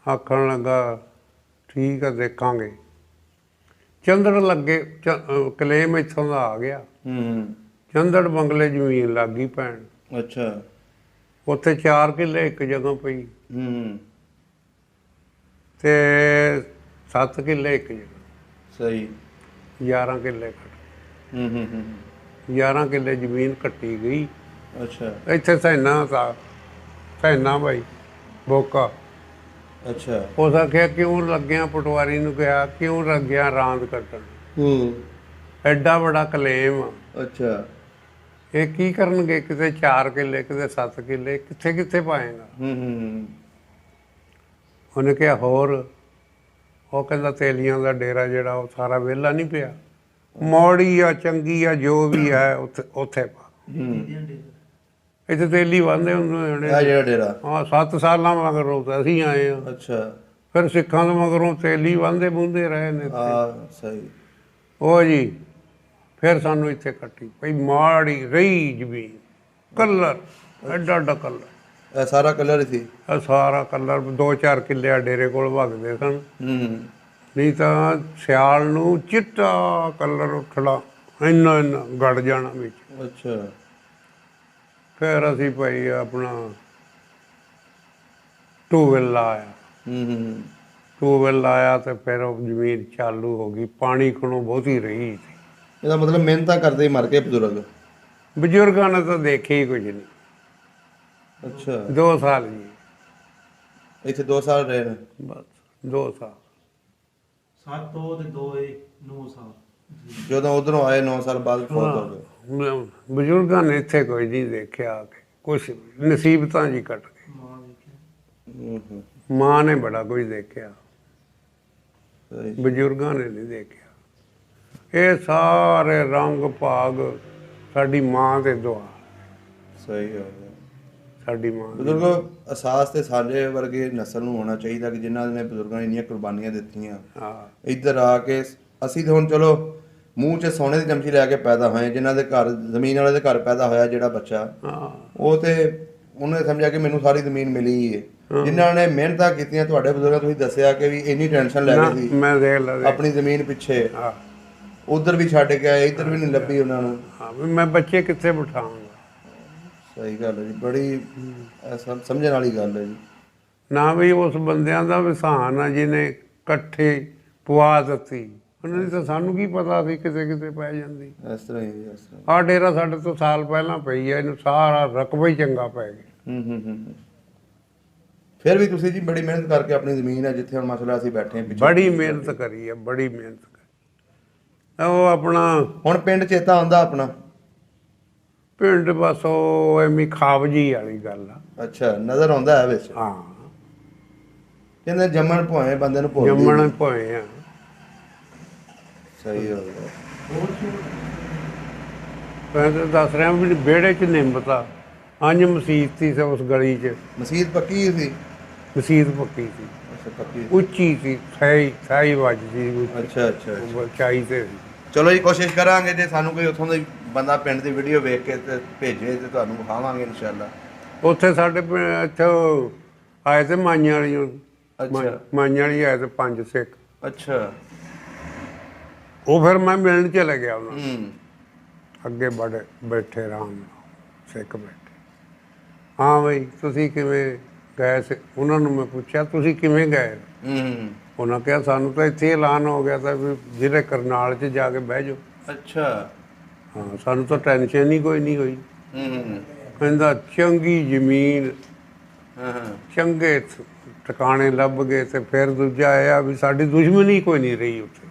ਆਖਣ ਲੱਗਾ ਠੀਕ ਆ ਦੇਖਾਂਗੇ। ਚੰਦੜ ਲੱਗੇ, ਕਲੇਮ ਇੱਥੋਂ ਦਾ ਆ ਗਿਆ। ਹੂੰ। ਚੰਦੜ ਬੰਗਲੇ ਜ਼ਮੀਨ ਲੱਗ ਗਈ ਪੈਣ। ਅੱਛਾ। ਉੱਥੇ 4 ਕਿੱਲੇ ਇੱਕ ਜਗ੍ਹਾ ਪਈ ਹੂੰ। ਤੇ 7 ਕਿੱਲੇ ਇੱਕ ਜਗ੍ਹਾ, ਸਹੀ। 11 ਕਿੱਲੇ ਕੱਟ, ਹੂੰ। ਹੂੰ। ਹੂੰ। 11 ਕਿੱਲੇ ਜ਼ਮੀਨ ਕੱਟੀ ਗਈ। ਅੱਛਾ। ਇੱਥੇ ਸੈਨਾ ਦਾ ਸੈਨਾ ਭਾਈ ਬੋਕਾ। ਅੱਛਾ। ਉਸ ਆਖਿਆ ਕਿਉਂ ਲੱਗਿਆ, ਪਟਵਾਰੀ ਨੂੰ ਕਿਹਾ ਕਿਉਂ ਲੱਗਿਆ ਰਾਂਦ ਕੱਟਣ, ਹੂੰ। ਐਡਾ ਬੜਾ ਕਲੇਮ ਆ, ਅੱਛਾ। ਇਹ ਕੀ ਕਰਨਗੇ, ਕਿਤੇ 4 ਕਿੱਲੇ ਕਿਤੇ 7 ਕਿੱਲੇ, ਕਿੱਥੇ ਕਿੱਥੇ ਪਾਏਗਾ। ਹੂੰ। ਹੂੰ। ਉਹਨੇ ਕਿਹਾ ਹੋਰ। ਉਹ ਕਹਿੰਦਾ ਤੇਲੀਆਂ ਦਾ ਡੇਰਾ ਜਿਹੜਾ ਉਹ ਸਾਰਾ ਵਿਹਲਾ ਨਹੀਂ ਪਿਆ, ਮੌੜੀ ਆ ਚੰਗੀ ਆ ਜੋ ਵੀ ਹੈ ਉੱਥੇ ਉੱਥੇ ਪਾ। ਇੱਥੇ ਤੇਲੀ ਵਾਂਦੇ ਹੁੰਦੇ ਇਹ ਜਿਹੜਾ ਡੇਰਾ? ਹਾਂ, 7 ਸਾਲਾਂ ਮਗਰੋਂ ਤਾਂ ਅਸੀਂ ਆਏ ਹਾਂ। ਅੱਛਾ। ਫਿਰ ਸਿੱਖਾਂ ਦੇ ਮਗਰੋਂ ਤੇਲੀ ਵਾਂਦੇ ਬੂੰਦੇ ਰਹੇ ਨੇ। ਸਹੀ। ਉਹ ਜੀ ਫਿਰ ਸਾਨੂੰ ਇੱਥੇ ਕੱਟੀ ਪਈ, ਮਾੜੀ ਰਹੀ ਜ਼ਮੀਨ, ਕਲਰ ਐਡਾ ਐਡਾ ਕਲਰ। ਇਹ ਸਾਰਾ ਕਲਰ ਸੀ? ਇਹ ਸਾਰਾ ਕਲਰ 2-4 ਕਿੱਲੇ ਆ ਡੇਰੇ ਕੋਲ ਵਗਦੇ ਸਨ। ਹੂੰ। ਨਹੀਂ ਤਾਂ ਸਿਆਲ ਨੂੰ ਚਿੱਟਾ ਕਲਰ ਉੱਠਣਾ, ਇੰਨਾ ਇੰਨਾ ਗੜ ਜਾਣਾ ਵਿੱਚ। ਅੱਛਾ। ਫਿਰ ਅਸੀਂ ਭਾਈ ਆਪਣਾ ਟੂਬਵੈੱਲ ਲਾਇਆ। ਹੂੰ। ਹੂੰ। ਟੂਬਵੈੱਲ ਲਾਇਆ ਤੇ ਫਿਰ ਉਹ ਜ਼ਮੀਨ ਚਾਲੂ ਹੋ ਗਈ, ਪਾਣੀ ਖਣੋਂ ਬਹੁਤੀ ਰਹੀ ਸੀ। ਇਹਦਾ ਮਤਲਬ ਮਿਹਨਤਾਂ ਕਰਦੇ ਹੀ ਮਰ ਗਏ ਬਜ਼ੁਰਗ? ਬਜ਼ੁਰਗਾਂ ਨੇ ਤਾਂ ਦੇਖਿਆ ਹੀ ਕੁਝ ਨਹੀਂ। ਅੱਛਾ। 2 ਸਾਲ ਜੀ, ਇੱਥੇ 2 ਸਾਲ ਰਹੇ ਨੇ ਬਸ 2 ਸਾਲ। 7 ਉਹ ਤੇ 2 ਇਹ 9 ਸਾਲ। ਜਦੋਂ ਉਧਰੋਂ ਆਏ 9 ਸਾਲ ਬਾਅਦ ਫੌਤ ਹੋ ਗਏ। ਬਜ਼ੁਰਗਾਂ ਨੇ ਇੱਥੇ ਕੋਈ ਨਹੀਂ ਦੇਖਿਆ ਆ ਕੇ, ਕੁਛ ਨਸੀਬਤਾਂ ਜੀ ਕੱਟ ਗਏ। ਮਾਂ ਵੇਖਿਆ। ਹੂੰ। ਹੂੰ। ਮਾਂ ਨੇ ਬੜਾ ਕੁਝ ਦੇਖਿਆ, ਸਹੀ। ਬਜ਼ੁਰਗਾਂ ਨੇ ਨਹੀਂ ਦੇਖਿਆ। ਇਹ ਸਾਰੇ ਰੰਗ ਭਾਗ ਸਾਡੀ ਮਾਂ ਦੇ ਦੁਆ, ਸਹੀ ਹੋ ਗਿਆ। ਸਾਡੀ ਮਾਂ ਦੀ। ਬਜ਼ੁਰਗੋ, ਅਹਿਸਾਸ ਤੇ ਸਾਡੇ ਵਰਗੇ ਨਸਲ ਨੂੰ ਹੋਣਾ ਚਾਹੀਦਾ ਕਿ ਜਿਨ੍ਹਾਂ ਨੇ ਬਜ਼ੁਰਗਾਂ ਨੇ ਇੰਨੀਆਂ ਕੁਰਬਾਨੀਆਂ ਦਿੱਤੀਆਂ, ਹਾਂ ਇੱਧਰ ਆ ਕੇ ਅਸੀਂ ਤਾਂ ਹੁਣ ਚਲੋ ਮੂੰਹ 'ਚ ਸੋਨੇ ਦੀ ਚਮਚੀ ਲੈ ਕੇ ਪੈਦਾ ਹੋਏ, ਜਿਨ੍ਹਾਂ ਦੇ ਘਰ ਜ਼ਮੀਨ ਵਾਲੇ ਦੇ ਘਰ ਪੈਦਾ ਹੋਇਆ ਜਿਹੜਾ ਬੱਚਾ, ਹਾਂ ਉਹ ਤੇ ਉਹਨੇ ਸਮਝਿਆ ਕਿ ਮੈਨੂੰ ਸਾਰੀ ਜ਼ਮੀਨ ਮਿਲੀ ਹੀ ਹੈ। ਜਿਨ੍ਹਾਂ ਨੇ ਮਿਹਨਤਾਂ ਕੀਤੀਆਂ, ਤੁਹਾਡੇ ਬਜ਼ੁਰਗਾਂ ਤੁਸੀਂ ਦੱਸਿਆ ਕਿ ਵੀ ਇੰਨੀ ਟੈਨਸ਼ਨ ਲੈ ਨਾ, ਗਏ ਸੀ ਮੈਂ ਦੇਖ ਲਾ ਆਪਣੀ ਜ਼ਮੀਨ ਪਿੱਛੇ, ਹਾਂ ਉਧਰ ਵੀ ਛੱਡ ਕੇ ਆਏ, ਇੱਧਰ ਵੀ ਨਹੀਂ ਲੱਭੀ ਉਹਨਾਂ ਨੂੰ। ਹਾਂ ਵੀ ਮੈਂ ਬੱਚੇ ਕਿੱਥੇ ਬਿਠਾਵਾਂਗਾ। ਸਹੀ ਗੱਲ ਹੈ ਜੀ, ਬੜੀ ਸਮਝਣ ਵਾਲੀ ਗੱਲ ਹੈ ਜੀ। ਨਾ ਵੀ ਉਸ ਬੰਦਿਆਂ ਦਾ ਵਿਸਾਨ ਆ ਜਿਹਨੇ ਇਕੱਠੇ ਪਵਾ ਦਿੱਤੀ, ਉਹਨਾਂ ਦੀ ਤਾਂ ਸਾਨੂੰ ਕੀ ਪਤਾ ਸੀ ਕਿਤੇ ਕਿਤੇ ਪੈ ਜਾਂਦੀ। ਇਸ ਤਰ੍ਹਾਂ ਹੀ ਇਸ ਤਰ੍ਹਾਂ। ਆਹ ਡੇਰਾ ਸਾਡੇ ਤੋਂ ਸਾਲ ਪਹਿਲਾਂ ਪਈ ਹੈ, ਇਹਨੂੰ ਸਾਰਾ ਰਕਬਾ ਹੀ ਚੰਗਾ ਪੈ ਗਿਆ। ਹੂੰ। ਹੂੰ। ਹੂੰ। ਫਿਰ ਵੀ ਤੁਸੀਂ ਜੀ ਬੜੀ ਮਿਹਨਤ ਕਰਕੇ ਆਪਣੀ ਜ਼ਮੀਨ ਹੈ ਜਿੱਥੇ ਹੁਣ ਮਸਲਾ ਅਸੀਂ ਬੈਠੇ ਹਾਂ ਪਿੱਛੇ, ਬੜੀ ਮਿਹਨਤ ਕਰੀ ਹੈ, ਬੜੀ ਮਿਹਨਤ ਕਰੀ। ਉਹ ਆਪਣਾ ਹੁਣ ਪਿੰਡ ਚੇਤਾ ਆਉਂਦਾ ਆਪਣਾ? ਪਿੰਡ ਬਸ ਉਹ ਐਵੇਂ ਖਾਬਜੀ ਵਾਲੀ ਗੱਲ ਆ। ਅੱਛਾ, ਨਜ਼ਰ ਆਉਂਦਾ ਹੈ ਵਿੱਚ? ਹਾਂ, ਕਹਿੰਦੇ ਜੰਮਣ ਭੋਏ ਬੰਦੇ ਨੂੰ ਭੁੱਲਦੀ ਜੰਮਣ ਨਹੀਂ। ਭੋਏ ਆ। ਸਹੀ ਹੋ ਗਿਆ। ਮੈਂ ਤਾਂ ਦੱਸ ਰਿਹਾ ਵੀ ਵਿਹੜੇ 'ਚ ਨਿੰਬਤਾ, ਅੰਜ ਮਸੀਤ ਸੀ ਉਸ ਗਲੀ 'ਚ, ਮਸੀਤ ਪੱਕੀ ਸੀ? ਮਸੀਤ ਪੱਕੀ ਸੀ, ਅੱਛਾ ਪੱਕੀ। ਉੱਚੀ ਸੀ, ਸਾਈ ਵੱਜਦੀ ਸੀ, ਅੱਛਾ ਅੱਛਾ ਉਚਾਈ ਤੇ ਸੀ। ਚਲੋ ਜੀ, ਕੋਸ਼ਿਸ਼ ਕਰਾਂਗੇ ਜੇ ਸਾਨੂੰ ਕੋਈ ਉੱਥੋਂ ਦਾ ਬੰਦਾ ਪਿੰਡ ਦੀ ਵੀਡੀਓ ਵੇਖ ਕੇ ਤੇ ਭੇਜੇ ਤੇ ਤੁਹਾਨੂੰ ਵਿਖਾਵਾਂਗੇ ਇਨਸ਼ਾਅੱਲਾ। ਉੱਥੇ ਸਾਡੇ ਇੱਥੋਂ ਆਏ ਤੇ ਮਾਈਆਂ ਵਾਲੀ, ਅੱਛਾ। ਮਾਈਆਂ ਵਾਲੀ ਆਏ ਤੇ 5 ਸਿੱਖ। ਅੱਛਾ। ਉਹ ਫਿਰ ਮੈਂ ਮਿਲਣ ਚਲੇ ਗਿਆ ਉਹਨਾਂ ਨੂੰ, ਹੂੰ। ਅੱਗੇ ਬੜੇ ਬੈਠੇ ਆਰਾਮ ਨਾਲ ਸਿੱਖ ਬੈਠੇ। ਹਾਂ ਬਈ ਤੁਸੀਂ ਕਿਵੇਂ ਗਏ ਸੀ? ਉਹਨਾਂ ਨੂੰ ਮੈਂ ਪੁੱਛਿਆ ਤੁਸੀਂ ਕਿਵੇਂ ਗਏ? ਹੂੰ। ਉਹਨਾਂ ਕਿਹਾ ਸਾਨੂੰ ਤਾਂ ਇੱਥੇ ਐਲਾਨ ਹੋ ਗਿਆ ਤਾਂ ਵੀ ਜ਼ਿਲ੍ਹੇ ਕਰਨਾਲ 'ਚ ਜਾ ਕੇ ਬਹਿ ਜਾਓ। ਅੱਛਾ। ਹਾਂ, ਸਾਨੂੰ ਤਾਂ ਟੈਨਸ਼ਨ ਹੀ ਕੋਈ ਨਹੀਂ ਹੋਈ। ਹੂੰ। ਕਹਿੰਦਾ ਚੰਗੀ ਜ਼ਮੀਨ, ਹਾਂ ਹਾਂ। ਚੰਗੇ ਟਿਕਾਣੇ ਲੱਭ ਗਏ ਤੇ ਫਿਰ ਦੂਜਾ ਇਹ ਆ ਵੀ ਸਾਡੀ ਦੁਸ਼ਮਣੀ ਕੋਈ ਨਹੀਂ ਰਹੀ ਉੱਥੇ।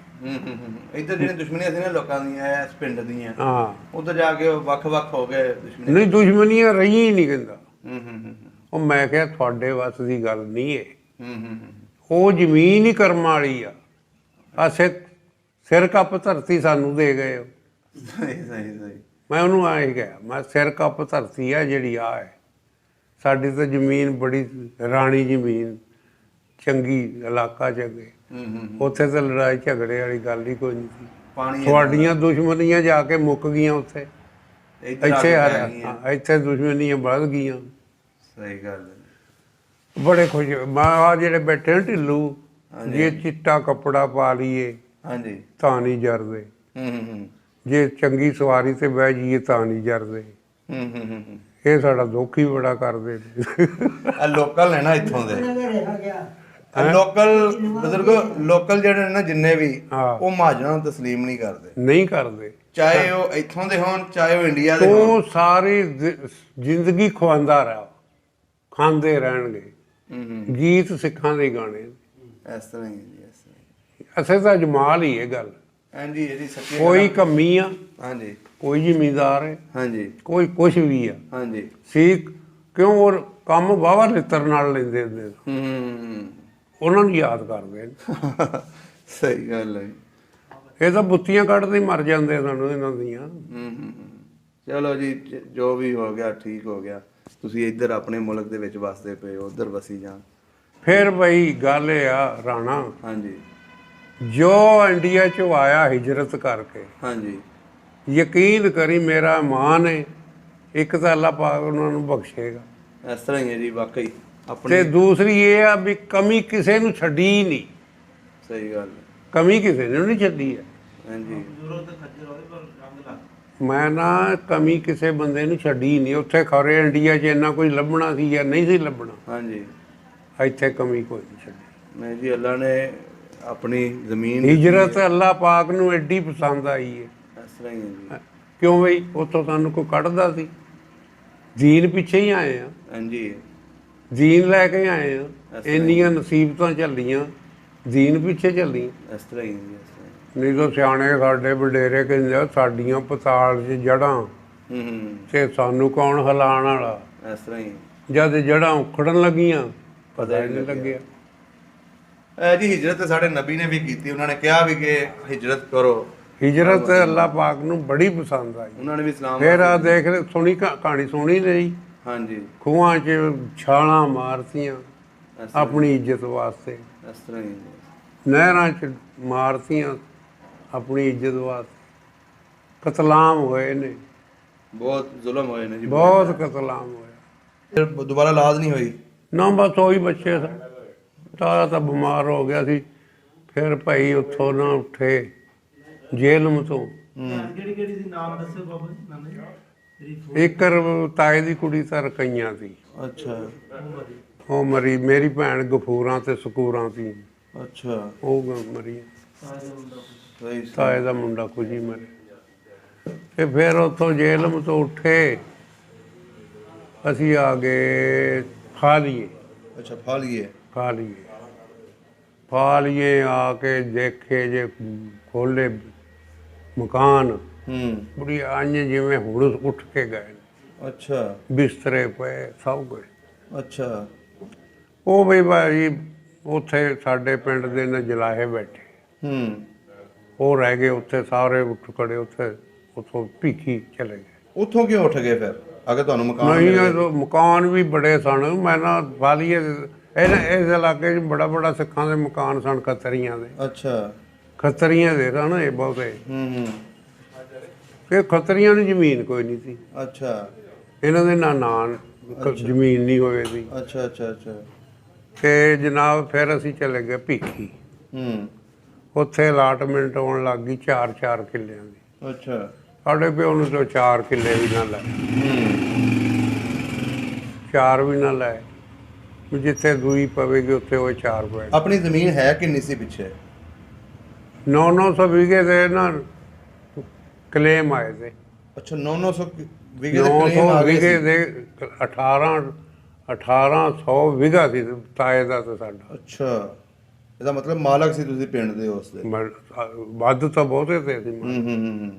ਇੱਧਰ ਜਿਹੜੀਆਂ ਦੁਸ਼ਮਣੀਆਂ ਸੀ ਨਾ ਲੋਕਾਂ ਦੀਆਂ ਇਸ ਪਿੰਡ ਦੀਆਂ, ਹਾਂ, ਉੱਧਰ ਜਾ ਕੇ ਉਹ ਵੱਖ-ਵੱਖ ਹੋ ਗਏ ਦੁਸ਼ਮਣੀ। ਨਹੀਂ ਦੁਸ਼ਮਣੀਆਂ ਰਹੀਆਂ ਹੀ ਨਹੀਂ ਕਹਿੰਦਾ। ਹੂੰ। ਉਹ ਮੈਂ ਕਿਹਾ ਤੁਹਾਡੇ ਵੱਸ ਦੀ ਗੱਲ ਨਹੀਂ ਏ, ਹੂੰ। ਉਹ ਜ਼ਮੀਨ ਹੀ ਕਰਮ ਵਾਲੀ ਆ। ਆ ਸਿਰ ਕੱਪ ਧਰਤੀ ਸਾਨੂੰ ਦੇ ਗਏ ਹੋ। ਸਹੀ ਸਹੀ ਸਹੀ। ਮੈਂ ਉਹਨੂੰ ਆਏ ਕਿਹਾ, ਮੈਂ ਸਿਰ ਕੱਪ ਧਰਤੀ ਆ ਜਿਹੜੀ ਆ ਹੈ, ਸਾਡੀ ਤਾਂ ਜ਼ਮੀਨ ਬੜੀ ਰਾਣੀ ਜ਼ਮੀਨ, ਚੰਗੀ ਇਲਾਕਾ ਚੰਗੇ, ਉੱਥੇ ਤਾਂ ਲੜਾਈ ਝਗੜੇ ਵਾਲੀ ਗੱਲ ਹੀ ਕੋਈ ਨਹੀਂ ਸੀ। ਪਾਣੀ ਤੁਹਾਡੀਆਂ ਦੁਸ਼ਮਣੀਆਂ ਜਾ ਕੇ ਮੁੱਕ ਗਈਆਂ ਉੱਥੇ, ਇੱਧਰ ਆ ਇੱਥੇ ਕੇ ਪੈ ਗਈਆਂ। ਇੱਥੇ ਦੁਸ਼ਮਣੀਆਂ ਵੱਧ ਗਈਆਂ। ਸਹੀ ਗੱਲ ਹੈ। ਬੜੇ ਖੁਸ਼ ਮੈਂ ਆ ਜਿਹੜੇ ਬੈਠੇ ਨੇ ਢਿੱਲੂ, ਜੇ ਚਿੱਟਾ ਕੱਪੜਾ ਪਾ ਲਈਏ ਹਾਂਜੀ। ਤਾਂ ਨਹੀਂ ਜਰਦੇ, ਹੂੰ। ਜੇ ਚੰਗੀ ਸਵਾਰੀ ਤੇ ਬਹਿ ਜਾਈਏ ਤਾਂ ਨਹੀਂ ਜਰਦੇ। ਹੂੰ। ਇਹ ਸਾਡਾ ਦੁੱਖ ਹੀ ਬੜਾ ਕਰਦੇ ਨੇ। ਆ ਲੋਕਲ ਨੇ ਨਾ ਇੱਥੋਂ ਦੇ, ਲੋਕਲ ਬਜ਼ੁਰਗੋ, ਲੋਕਲ ਜਿਹੜੇ ਨੇ ਨਾ ਜਿੰਨੇ ਵੀ, ਹਾਂ। ਉਹ ਮਹਾਜਨਾਂ ਨੂੰ ਤਸਲੀਮ ਨਹੀਂ ਕਰਦੇ, ਨਹੀਂ ਕਰਦੇ, ਚਾਹੇ ਉਹ ਇੱਥੋਂ ਦੇ ਹੋਣ ਚਾਹੇ ਉਹ ਇੰਡੀਆ ਦੇ ਹੋਣ। ਉਹ ਸਾਰੀ ਜ਼ਿੰਦਗੀ ਖਵਾਉਂਦਾ ਰਿਹਾ, ਖਾਂਦੇ ਰਹਿਣਗੇ। ਗੀਤ ਸਿੱਖਾਂ ਦੇ ਗਾਣੇ, ਇਸ ਤਰ੍ਹਾਂ ਹੀ ਹੈ ਜੀ, ਇਸ ਤਰ੍ਹਾਂ ਹੀ। ਅਸੇ ਤਾਂ ਜਮਾਲ ਹੀ ਇਹ ਗੱਲ। ਹਾਂਜੀ, ਇਹਦੀ ਸੱਚੀ ਕੋਈ ਕਮੀ ਆ, ਹਾਂਜੀ ਕੋਈ ਜ਼ਿਮੀਂਦਾਰ ਹੈ, ਹਾਂਜੀ ਕੋਈ ਕੁਛ ਵੀ ਆ ਹਾਂਜੀ। ਸੀ ਕਿਉਂ ਉਹ ਕੰਮ ਵਾਹਵਾ ਲਿੱਤਰ ਨਾਲ ਲੈਂਦੇ ਹੁੰਦੇ, ਉਹਨਾਂ ਨੂੰ ਯਾਦ ਕਰਦੇ ਨੇ। ਸਹੀ ਗੱਲ ਹੈ। ਇਹ ਤਾਂ ਬੁੱਤੀਆਂ ਕੱਢਦੇ ਹੀ ਮਰ ਜਾਂਦੇ ਸਾਨੂੰ ਇਹਨਾਂ ਦੀਆਂ। ਚਲੋ ਜੀ, ਜੋ ਵੀ ਹੋ ਗਿਆ ਠੀਕ ਹੋ ਗਿਆ। ਤੁਸੀਂ ਇੱਧਰ ਆਪਣੇ ਮੁਲਕ ਦੇ ਵਿੱਚ ਵਸਦੇ ਪਏ ਹੋ, ਉੱਧਰ ਵਸੀ ਜਾਣ। ਫਿਰ ਬਈ ਗੱਲ ਇਹ ਆ ਰਾਣਾ, ਹਾਂਜੀ ਜੋ ਇੰਡੀਆ ਚੋਂ ਆਇਆ ਹਿਜਰਤ ਕਰਕੇ, ਹਾਂਜੀ। ਯਕੀਨ ਕਰੀ ਮੇਰਾ ਮਾਨ ਹੈ, ਇੱਕ ਤਾਂ ਅੱਲਾ ਪਾਕ ਉਹਨਾਂ ਨੂੰ ਬਖਸ਼ੇਗਾ, ਇਸ ਤਰ੍ਹਾਂ ਹੀ ਹੈ ਜੀ, ਵਾਕਈ ਆਪਣੀ। ਤੇ ਦੂਸਰੀ ਇਹ ਆ ਵੀ ਕਮੀ ਕਿਸੇ ਨੂੰ ਛੱਡੀ ਹੀ ਨਹੀਂ। ਸਹੀ ਗੱਲ, ਕਮੀ ਕਿਸੇ ਨੇ ਨਹੀਂ ਛੱਡੀ ਹੈ। ਹਾਂਜੀ। ਮੈਂ ਨਾ ਕਮੀ ਕਿਸੇ ਬੰਦੇ ਨੂੰ ਛੱਡੀ ਹੀ ਨਹੀਂ। ਉੱਥੇ ਖਰੇ ਇੰਡੀਆ 'ਚ ਇੰਨਾ ਕੁਝ ਲੱਭਣਾ ਸੀ ਜਾਂ ਨਹੀਂ ਸੀ ਲੱਭਣਾ, ਹਾਂਜੀ। ਇੱਥੇ ਕਮੀ ਕੋਈ ਨਹੀਂ ਛੱਡੀ। ਨਹੀਂ ਜੀ, ਅੱਲਾ ਨੇ ਆਪਣੀ ਜ਼ਮੀਨ ਹਿਜਰਤ ਅੱਲਾ ਪਾਕ ਨੂੰ ਐਡੀ ਪਸੰਦ ਆਈ ਹੈ। ਇਸ ਤਰ੍ਹਾਂ ਹੀ ਹੈ ਜੀ। ਕਿਉਂ ਬਈ ਉੱਥੋਂ ਸਾਨੂੰ ਕੋਈ ਕੱਢਦਾ ਸੀ? ਦੀਨ ਪਿੱਛੇ ਹੀ ਆਏ ਆ, ਹਾਂਜੀ। ਦੀਨ ਲੈ ਕੇ ਆਏ ਆ। ਇੰਨੀਆਂ ਨਸੀਬਤਾਂ ਝੱਲੀਆਂ, ਦੀਨ ਪਿੱਛੇ ਝੱਲੀਆਂ। ਇਸ ਤਰ੍ਹਾਂ ਹੀ ਹੈ ਜੀ, ਇਸ ਤਰ੍ਹਾਂ ਹੀ। ਨਹੀਂ ਤਾਂ ਸਿਆਣੇ ਸਾਡੇ ਵਡੇਰੇ ਕਹਿੰਦੇ ਸਾਡੀਆਂ ਪਤਾਲ 'ਚ ਜੜ੍ਹਾਂ ਤੇ ਸਾਨੂੰ ਕੌਣ ਹਿਲਾਉਣ ਵਾਲਾ। ਇਸ ਤਰ੍ਹਾਂ ਹੀ ਜਦ ਜੜ੍ਹਾਂ ਉਖੜਨ ਲੱਗੀਆਂ ਪਤਾ ਹੀ ਨਹੀਂ ਲੱਗਿਆ। ਜੀ ਹਿਜਰਤ ਸਾਡੇ ਨਬੀ ਨੇ ਵੀ ਕੀਤੀ। ਉਹਨਾਂ ਨੇ ਕਿਹਾ ਵੀ ਕਿ ਹਿਜਰਤ ਕਰੋ। ਹਿਜਰਤ ਅੱਲਾਹ ਪਾਕ ਨੂੰ ਬੜੀ ਪਸੰਦ ਆਈ। ਉਹਨਾਂ ਨੇ ਵੀ ਇਸਲਾਮ ਫਿਰ ਆ ਦੇਖ ਸੁਣੀ ਕਹਾਣੀ ਸੁਣੀ ਲਈ, ਹਾਂਜੀ। ਖੂਹਾਂ 'ਚ ਛਾਲਾਂ ਮਾਰਤੀਆਂ ਆਪਣੀ ਇੱਜ਼ਤ ਵਾਸਤੇ, ਇਸ ਤਰ੍ਹਾਂ ਹੀ ਨਹਿਰਾਂ 'ਚ ਮਾਰਤੀਆਂ ਆਪਣੀ ਇੱਜ਼ਤ ਵਾਸਤੇ। ਕਤਲਾਮ ਹੋਏ ਨੇ, ਬਹੁਤ ਜ਼ੁਲਮ ਹੋਏ ਨੇ ਜੀ, ਬਹੁਤ ਕਤਲਾਮ ਹੋਇਆ। ਦੁਬਾਰਾ ਲਾਦ ਨਹੀਂ ਹੋਈ ਨਾ ਬਸ ਉਹੀ ਬੱਚੇ ਸਨ। ਤਾਰਾ ਤਾਂ ਬਿਮਾਰ ਹੋ ਗਿਆ ਸੀ। ਫਿਰ ਭਾਈ ਉੱਥੋਂ ਨਾ ਉੱਠੇ ਜੇਲ੍ਹ ਤੋਂ। ਕਿਹੜੀ ਕਿਹੜੀ ਦੀ ਨਾਮ ਦੱਸਿਓ ਬਾਬਾ ਜੀ, ਨਾਮ ਜੀ। ਇੱਕ ਤਾਏ ਦੀ ਕੁੜੀ ਤਾਂ ਰਕਈਆਂ ਸੀ, ਅੱਛਾ। ਉਹ ਮਰੀ। ਮੇਰੀ ਭੈਣ ਗਫੂਰਾਂ ਤੇ ਸਕੂਰਾਂ ਸੀ, ਅੱਛਾ। ਉਹ ਮਰੀ। ਸਹੀ ਤਾਏ ਦਾ ਮੁੰਡਾ ਖੁਜੀ ਮਰੇ। ਤੇ ਫਿਰ ਉੱਥੋਂ ਜੇਲ੍ਹ ਤੋਂ ਉੱਠੇ, ਅਸੀਂ ਆ ਗਏ ਫਾਲੀਏ। ਅੱਛਾ, ਫਾਲੀਏ। ਫਾਲੀਏ ਆ ਕੇ ਦੇਖੇ ਜੇ ਖੋਲੇ ਮਕਾਨ, ਬੁੜੀ ਅੰਜ ਜਿਵੇਂ ਹੁਣ ਉੱਠ ਕੇ ਗਏ। ਅੱਛਾ। ਬਿਸਤਰੇ ਪਏ ਸਭ ਕੁਝ। ਅੱਛਾ। ਉਹ ਬਈ ਭਾਈ ਉੱਥੇ ਸਾਡੇ ਪਿੰਡ ਦੇ ਨਜਲਾਹੇ ਬੈਠੇ, ਉਹ ਰਹਿ ਗਏ ਉੱਥੇ। ਸਾਰੇ ਉੱਠ ਖੜੇ ਉੱਥੇ, ਉੱਥੋਂ ਭੀਖੀ ਚਲੇ ਗਏ। ਉੱਥੋਂ ਕਿਉਂ ਉੱਠ ਗਏ ਫਿਰ? ਅਗਰ ਤੁਹਾਨੂੰ ਮਕਾਨ ਨਹੀਂ ਮਿਲੇ? ਇਹ ਮਕਾਨ ਵੀ ਬੜੇ ਸਨ। ਮੈਂ ਨਾ ਵਾਲੀਏ ਇਸ ਇਲਾਕੇ 'ਚ ਬੜਾ ਸਿੱਖਾਂ ਦੇ ਮਕਾਨ ਸਨ, ਖੱਤਰੀਆਂ ਦੇ। ਅੱਛਾ। ਖੱਤਰੀਆਂ ਦੇ ਸਨ ਇਹ ਬਹੁਤੇ। ਹੂੰ। ਇਹ ਖੱਤਰੀਆਂ ਨੂੰ ਜ਼ਮੀਨ ਕੋਈ ਨਹੀਂ ਸੀ। ਅੱਛਾ ਇਹਨਾਂ ਦੇ ਨਾਂ ਜ਼ਮੀਨ ਨਹੀਂ ਹੋਵੇ ਸੀ। ਅੱਛਾ ਅੱਛਾ ਅੱਛਾ। ਤੇ ਜਨਾਬ ਫਿਰ ਅਸੀਂ ਚਲੇ ਗਏ ਭੀਖੀ। ਹੂੰ। ਉੱਥੇ ਅਲਾਟਮੈਂਟ ਹੋਣ ਲੱਗ ਗਈ 4 ਕਿੱਲਿਆਂ ਦੀ। ਅੱਛਾ। ਸਾਡੇ ਪਿਓ ਨੂੰ ਤਾਂ 4 ਕਿੱਲੇ ਵੀ ਨਾ ਲਏ, ਹੂੰ। 4 ਵੀ ਨਾ ਲਏ। ਵੀ ਜਿੱਥੇ ਦੂਈ ਪਵੇਗੀ ਉੱਥੇ ਉਹ 4 ਪਵੇ। ਆਪਣੀ ਜ਼ਮੀਨ ਹੈ ਕਿੰਨੀ ਸੀ ਪਿੱਛੇ? 900 ਵਿਗੇ ਦੇ ਨਾ ਕਲੇਮ ਆਏ ਤੇ। ਅੱਛਾ 900 ਵਿਗੇ ਦੇ 900 claim ਆ ਗਏ ਵਿਗੇ ਸੀ। ਦੇ 1800 ਵਿਗਾ ਸੀ ਤਾਏ ਦਾ ਤੇ ਸਾਡਾ। ਅੱਛਾ, ਇਹਦਾ ਮਤਲਬ ਮਾਲਕ ਸੀ ਤੁਸੀਂ ਪਿੰਡ ਦੇ ਉਸ ਦੇ। ਵੱਧ ਤਾਂ ਬਹੁਤੇ ਤੇ ਸੀ। ਹੂੰ ਹੂੰ ਹੂੰ।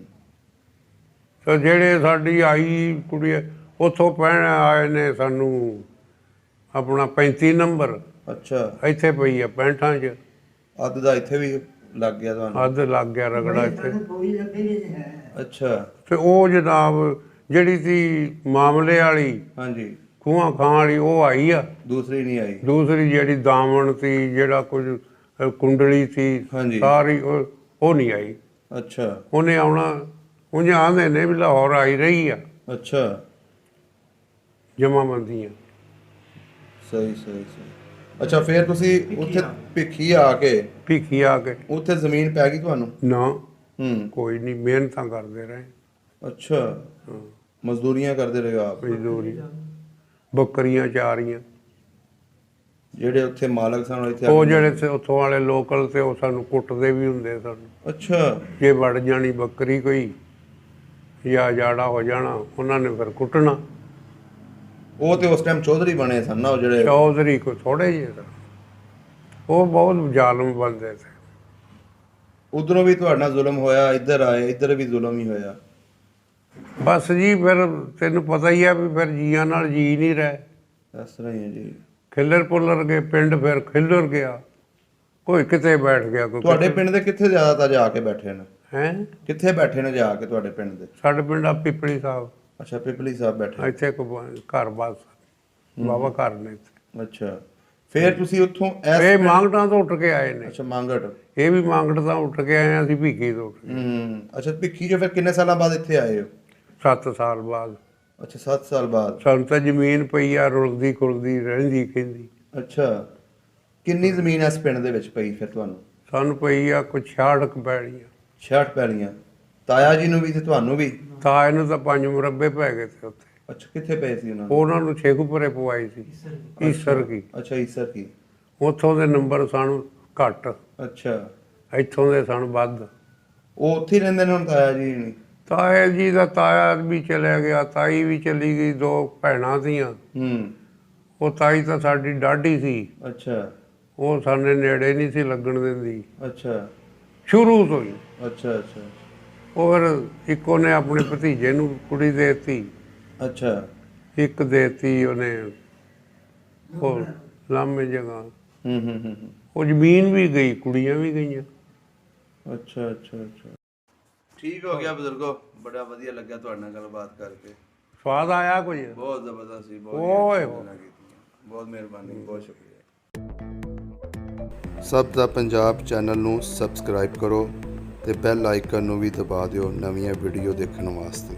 ਤੇ ਜਿਹੜੇ ਸਾਡੀ ਆਈ ਕੁੜੀ ਉੱਥੋਂ ਪੈਣ ਆਏ ਨੇ ਸਾਨੂੰ ਆਪਣਾ 35 ਨੰਬਰ ਅੱਛਾ। ਇੱਥੇ ਪਈ ਆ 65 'ਚ। ਅੱਧ ਦਾ ਇੱਥੇ ਵੀ ਲੱਗ ਗਿਆ ਤੁਹਾਨੂੰ? ਅੱਧ ਲੱਗ ਗਿਆ ਰਗੜਾ ਇੱਥੇ। ਅੱਛਾ। ਤੇ ਉਹ ਜਨਾਬ ਜਿਹੜੀ ਸੀ ਮਾਮਲੇ ਵਾਲੀ ਹਾਂਜੀ। ਖੂਹਾਂ ਖਾਂ ਵਾਲੀ ਉਹ ਆਈ ਆ। ਦੂਸਰੀ ਨਹੀਂ ਆਈ? ਦੂਸਰੀ ਜਿਹੜੀ ਦਾਮਣ ਸੀ, ਜਿਹੜਾ ਕੁਝ ਕੁੰਡਲੀ ਸੀ, ਹਾਂਜੀ। ਸਾਰੀ ਉਹ ਨਹੀਂ ਆਈ। ਅੱਛਾ। ਉਹਨੇ ਆਉਣਾ। ਉਂਝ ਆਂਦੇ ਨੇ ਵੀ ਲਾਹੌਰ ਆਈ ਰਹੀ ਆ ਅੱਛਾ। ਜਮਾਬੰਦੀਆਂ। ਸਹੀ ਸਹੀ ਸਹੀ। ਅੱਛਾ ਫਿਰ ਤੁਸੀਂ ਉੱਥੇ ਭਿੱਖੀ ਆ ਕੇ ਭੀਖੀ ਆ ਕੇ ਉੱਥੇ ਜ਼ਮੀਨ ਪੈ ਗਈ ਤੁਹਾਨੂੰ? ਨਾ ਹੂੰ। ਕੋਈ ਨਹੀਂ, ਮਿਹਨਤਾਂ ਕਰਦੇ ਰਹੇ। ਅੱਛਾ। ਹਾਂ, ਮਜ਼ਦੂਰੀਆਂ ਕਰਦੇ ਰਹੇ ਆਪ? ਮਜ਼ਦੂਰੀ, ਬੱਕਰੀਆਂ ਚਾਰੀਆਂ। ਜਿਹੜੇ ਉੱਥੇ ਮਾਲਕ ਸਨ ਉਹ ਇੱਥੇ ਉਹ ਆ ਗਏ? ਜਿਹੜੇ ਉੱਥੋਂ ਵਾਲੇ ਲੋਕਲ ਤੇ ਉਹ ਸਾਨੂੰ ਕੁੱਟਦੇ ਵੀ ਹੁੰਦੇ ਸਨ। ਅੱਛਾ। ਜੇ ਵੜ ਜਾਣੀ ਬੱਕਰੀ ਕੋਈ ਜਾਂ ਜਾੜਾ ਹੋ ਜਾਣਾ, ਉਹਨਾਂ ਨੇ ਫਿਰ ਕੁੱਟਣਾ। ਉਹ ਤੇ ਉਸ ਟਾਈਮ ਚੌਧਰੀ ਬਣੇ ਸਨ ਨਾ ਉਹ ਜਿਹੜੇ? ਚੌਧਰੀ ਕੋ ਥੋੜੇ ਜਿਹੇ ਸਨ, ਉਹ ਬਹੁਤ ਜ਼ਾਲਮ ਬੰਦੇ ਸੀ। ਉਧਰੋਂ ਵੀ ਤੁਹਾਡੇ ਨਾਲ ਜ਼ੁਲਮ ਹੋਇਆ, ਇੱਧਰ ਆਏ ਇੱਧਰ ਵੀ ਜ਼ੁਲਮ ਹੀ ਹੋਇਆ? ਬਸ ਜੀ ਫਿਰ ਤੈਨੂੰ ਪਤਾ ਹੀ ਆ ਵੀ ਫਿਰ ਜੀਆਂ ਨਾਲ ਜੀ ਨਹੀਂ ਰਹੇ। ਇਸ ਤਰ੍ਹਾਂ ਹੀ ਹੈ ਜੀ। ਖਿੱਲਰ ਪੁੱਲਰ ਗਏ ਪਿੰਡ, ਫਿਰ ਖਿੱਲਰ ਗਿਆ, ਕੋਈ ਕਿਤੇ ਬੈਠ ਗਿਆ, ਕੋਈ ਤੁਹਾਡੇ ਪਿੰਡ ਦੇ ਕਿੱਥੇ ਜ਼ਿਆਦਾਤਰ ਜਾ ਕੇ ਬੈਠੇ ਨੇ? ਹੈ। ਕਿੱਥੇ ਬੈਠੇ ਨੇ ਜਾ ਕੇ ਤੁਹਾਡੇ ਪਿੰਡ ਦੇ? ਸਾਡੇ ਪਿੰਡ ਆ ਪਿਪਲੀ ਸਾਹਿਬ, ਅੱਛਾ ਪਿਪਲੀ ਸਾਹਿਬ ਬੈਠੇ। ਇੱਥੇ ਇੱਕ ਘਰ ਬਾਸ ਬਾਬਾ ਘਰ ਨੇ ਇੱਥੇ। ਅੱਛਾ ਫਿਰ ਤੁਸੀਂ ਉੱਥੋਂ ਇਹ ਮਾਂਗਟਾਂ ਤੋਂ ਉੱਠ ਕੇ ਆਏ ਨੇ। ਅੱਛਾ ਮੰਗਟ। ਇਹ ਵੀ ਮਾਂਗਟ ਤੋਂ ਉੱਠ ਕੇ ਆਏ ਆ, ਅਸੀਂ ਭੀਖੀ ਤੋਂ ਉੱਠ ਕੇ। ਹੂੰ। ਅੱਛਾ ਭਿੱਖੀ ਜੋ ਫਿਰ ਕਿੰਨੇ ਸਾਲਾਂ ਬਾਅਦ ਇੱਥੇ ਆਏ ਹੋ? 7 ਸਾਲ ਬਾਅਦ। ਅੱਛਾ 7 ਸਾਲ ਬਾਅਦ। ਸਾਨੂੰ ਤਾਂ ਜ਼ਮੀਨ ਪਈ ਆ ਰੁਲਦੀ ਖੁਰਦੀ ਰਹਿੰਦੀ ਕਹਿੰਦੀ। ਅੱਛਾ ਕਿੰਨੀ ਜ਼ਮੀਨ ਇਸ ਪਿੰਡ ਦੇ ਵਿੱਚ ਪਈ ਫਿਰ ਤੁਹਾਨੂੰ? ਸਾਨੂੰ ਪਈ ਆ ਕੁਛ 66 ਕੁ ਪੈੜੀਆਂ। 66 ਪੈਲੀਆਂ। ਤਾਇਆ ਜੀ ਨੂੰ ਵੀ ਤੇ ਤੁਹਾਨੂੰ ਵੀ? ਤਾਂ ਇਹਨੂੰ ਤਾਂ 5 ਮੁਰੱਬੇ ਪੈ ਗਏ ਸੀ ਉੱਥੇ। ਅੱਛਾ ਕਿੱਥੇ ਪਏ ਸੀ ਉਹਨਾਂ ਨੂੰ? ਉਹਨਾਂ ਨੂੰ ਛੇਕੂਪੁਰੇ ਪਵਾਈ ਸੀ, ਈਸਰ ਕੀ। ਅੱਛਾ ਈਸਰ ਕੀ। ਉੱਥੋਂ ਦੇ ਨੰਬਰ ਸਨ ਘੱਟ, ਅੱਛਾ ਇੱਥੋਂ ਦੇ ਸਨ ਵੱਧ। ਉਹ ਉੱਥੇ ਹੀ ਰਹਿੰਦੇ ਨੇ ਹੁਣ ਤਾਇਆ ਜੀ ਨਹੀਂ? ਤਾਏ ਜੀ ਦਾ ਤਾਇਆ ਵੀ ਚਲਿਆ ਗਿਆ, ਤਾਈ ਵੀ ਚਲੀ ਗਈ, 2 ਭੈਣਾਂ ਸੀਆਂ। ਹੂੰ। ਉਹ ਤਾਈ ਤਾਂ ਸਾਡੀ ਡਾਢੀ ਸੀ, ਅੱਛਾ ਉਹ ਸਾਡੇ ਨੇੜੇ ਨਹੀਂ ਸੀ ਲੱਗਣ ਦਿੰਦੀ ਅੱਛਾ ਸ਼ੁਰੂ ਤੋਂ ਹੀ। ਅੱਛਾ ਅੱਛਾ ਉਹ ਫਿਰ ਇੱਕੋ ਨੇ ਆਪਣੇ ਭਤੀਜੇ ਨੂੰ ਕੁੜੀ ਦੇ ਦਿੱਤੀ, ਅੱਛਾ। ਇੱਕ ਦੇਤੀ ਉਹਨੇ ਉਹ ਲਾਮੇ ਜਗ੍ਹਾ। ਹੂੰ ਹੂੰ ਹੂੰ। ਉਹ ਜ਼ਮੀਨ ਵੀ ਗਈ, ਕੁੜੀਆਂ ਵੀ ਗਈਆਂ। ਅੱਛਾ ਅੱਛਾ ਅੱਛਾ। ਠੀਕ ਹੋ ਗਿਆ ਬਜ਼ੁਰਗੋ, ਬੜਾ ਵਧੀਆ ਲੱਗਿਆ ਤੁਹਾਡੇ ਨਾਲ ਗੱਲਬਾਤ ਕਰਕੇ। ਸਵਾਦ ਆਇਆ ਕੁਝ? ਬਹੁਤ ਜ਼ਬਰਦਸਤ ਸੀ, ਓਏ ਬਹੁਤ ਮਿਹਰਬਾਨੀ, ਬਹੁਤ ਸ਼ੁਕਰੀਆ। ਸਭ ਦਾ ਪੰਜਾਬ ਚੈਨਲ ਨੂੰ ਸਬਸਕ੍ਰਾਈਬ ਕਰੋ ਤੇ ਬੈਲ ਆਈਕਨ ਨੂੰ ਵੀ ਦਬਾ ਦਿਓ ਨਵੀਆਂ ਵੀਡੀਓ ਦੇਖਣ ਵਾਸਤੇ।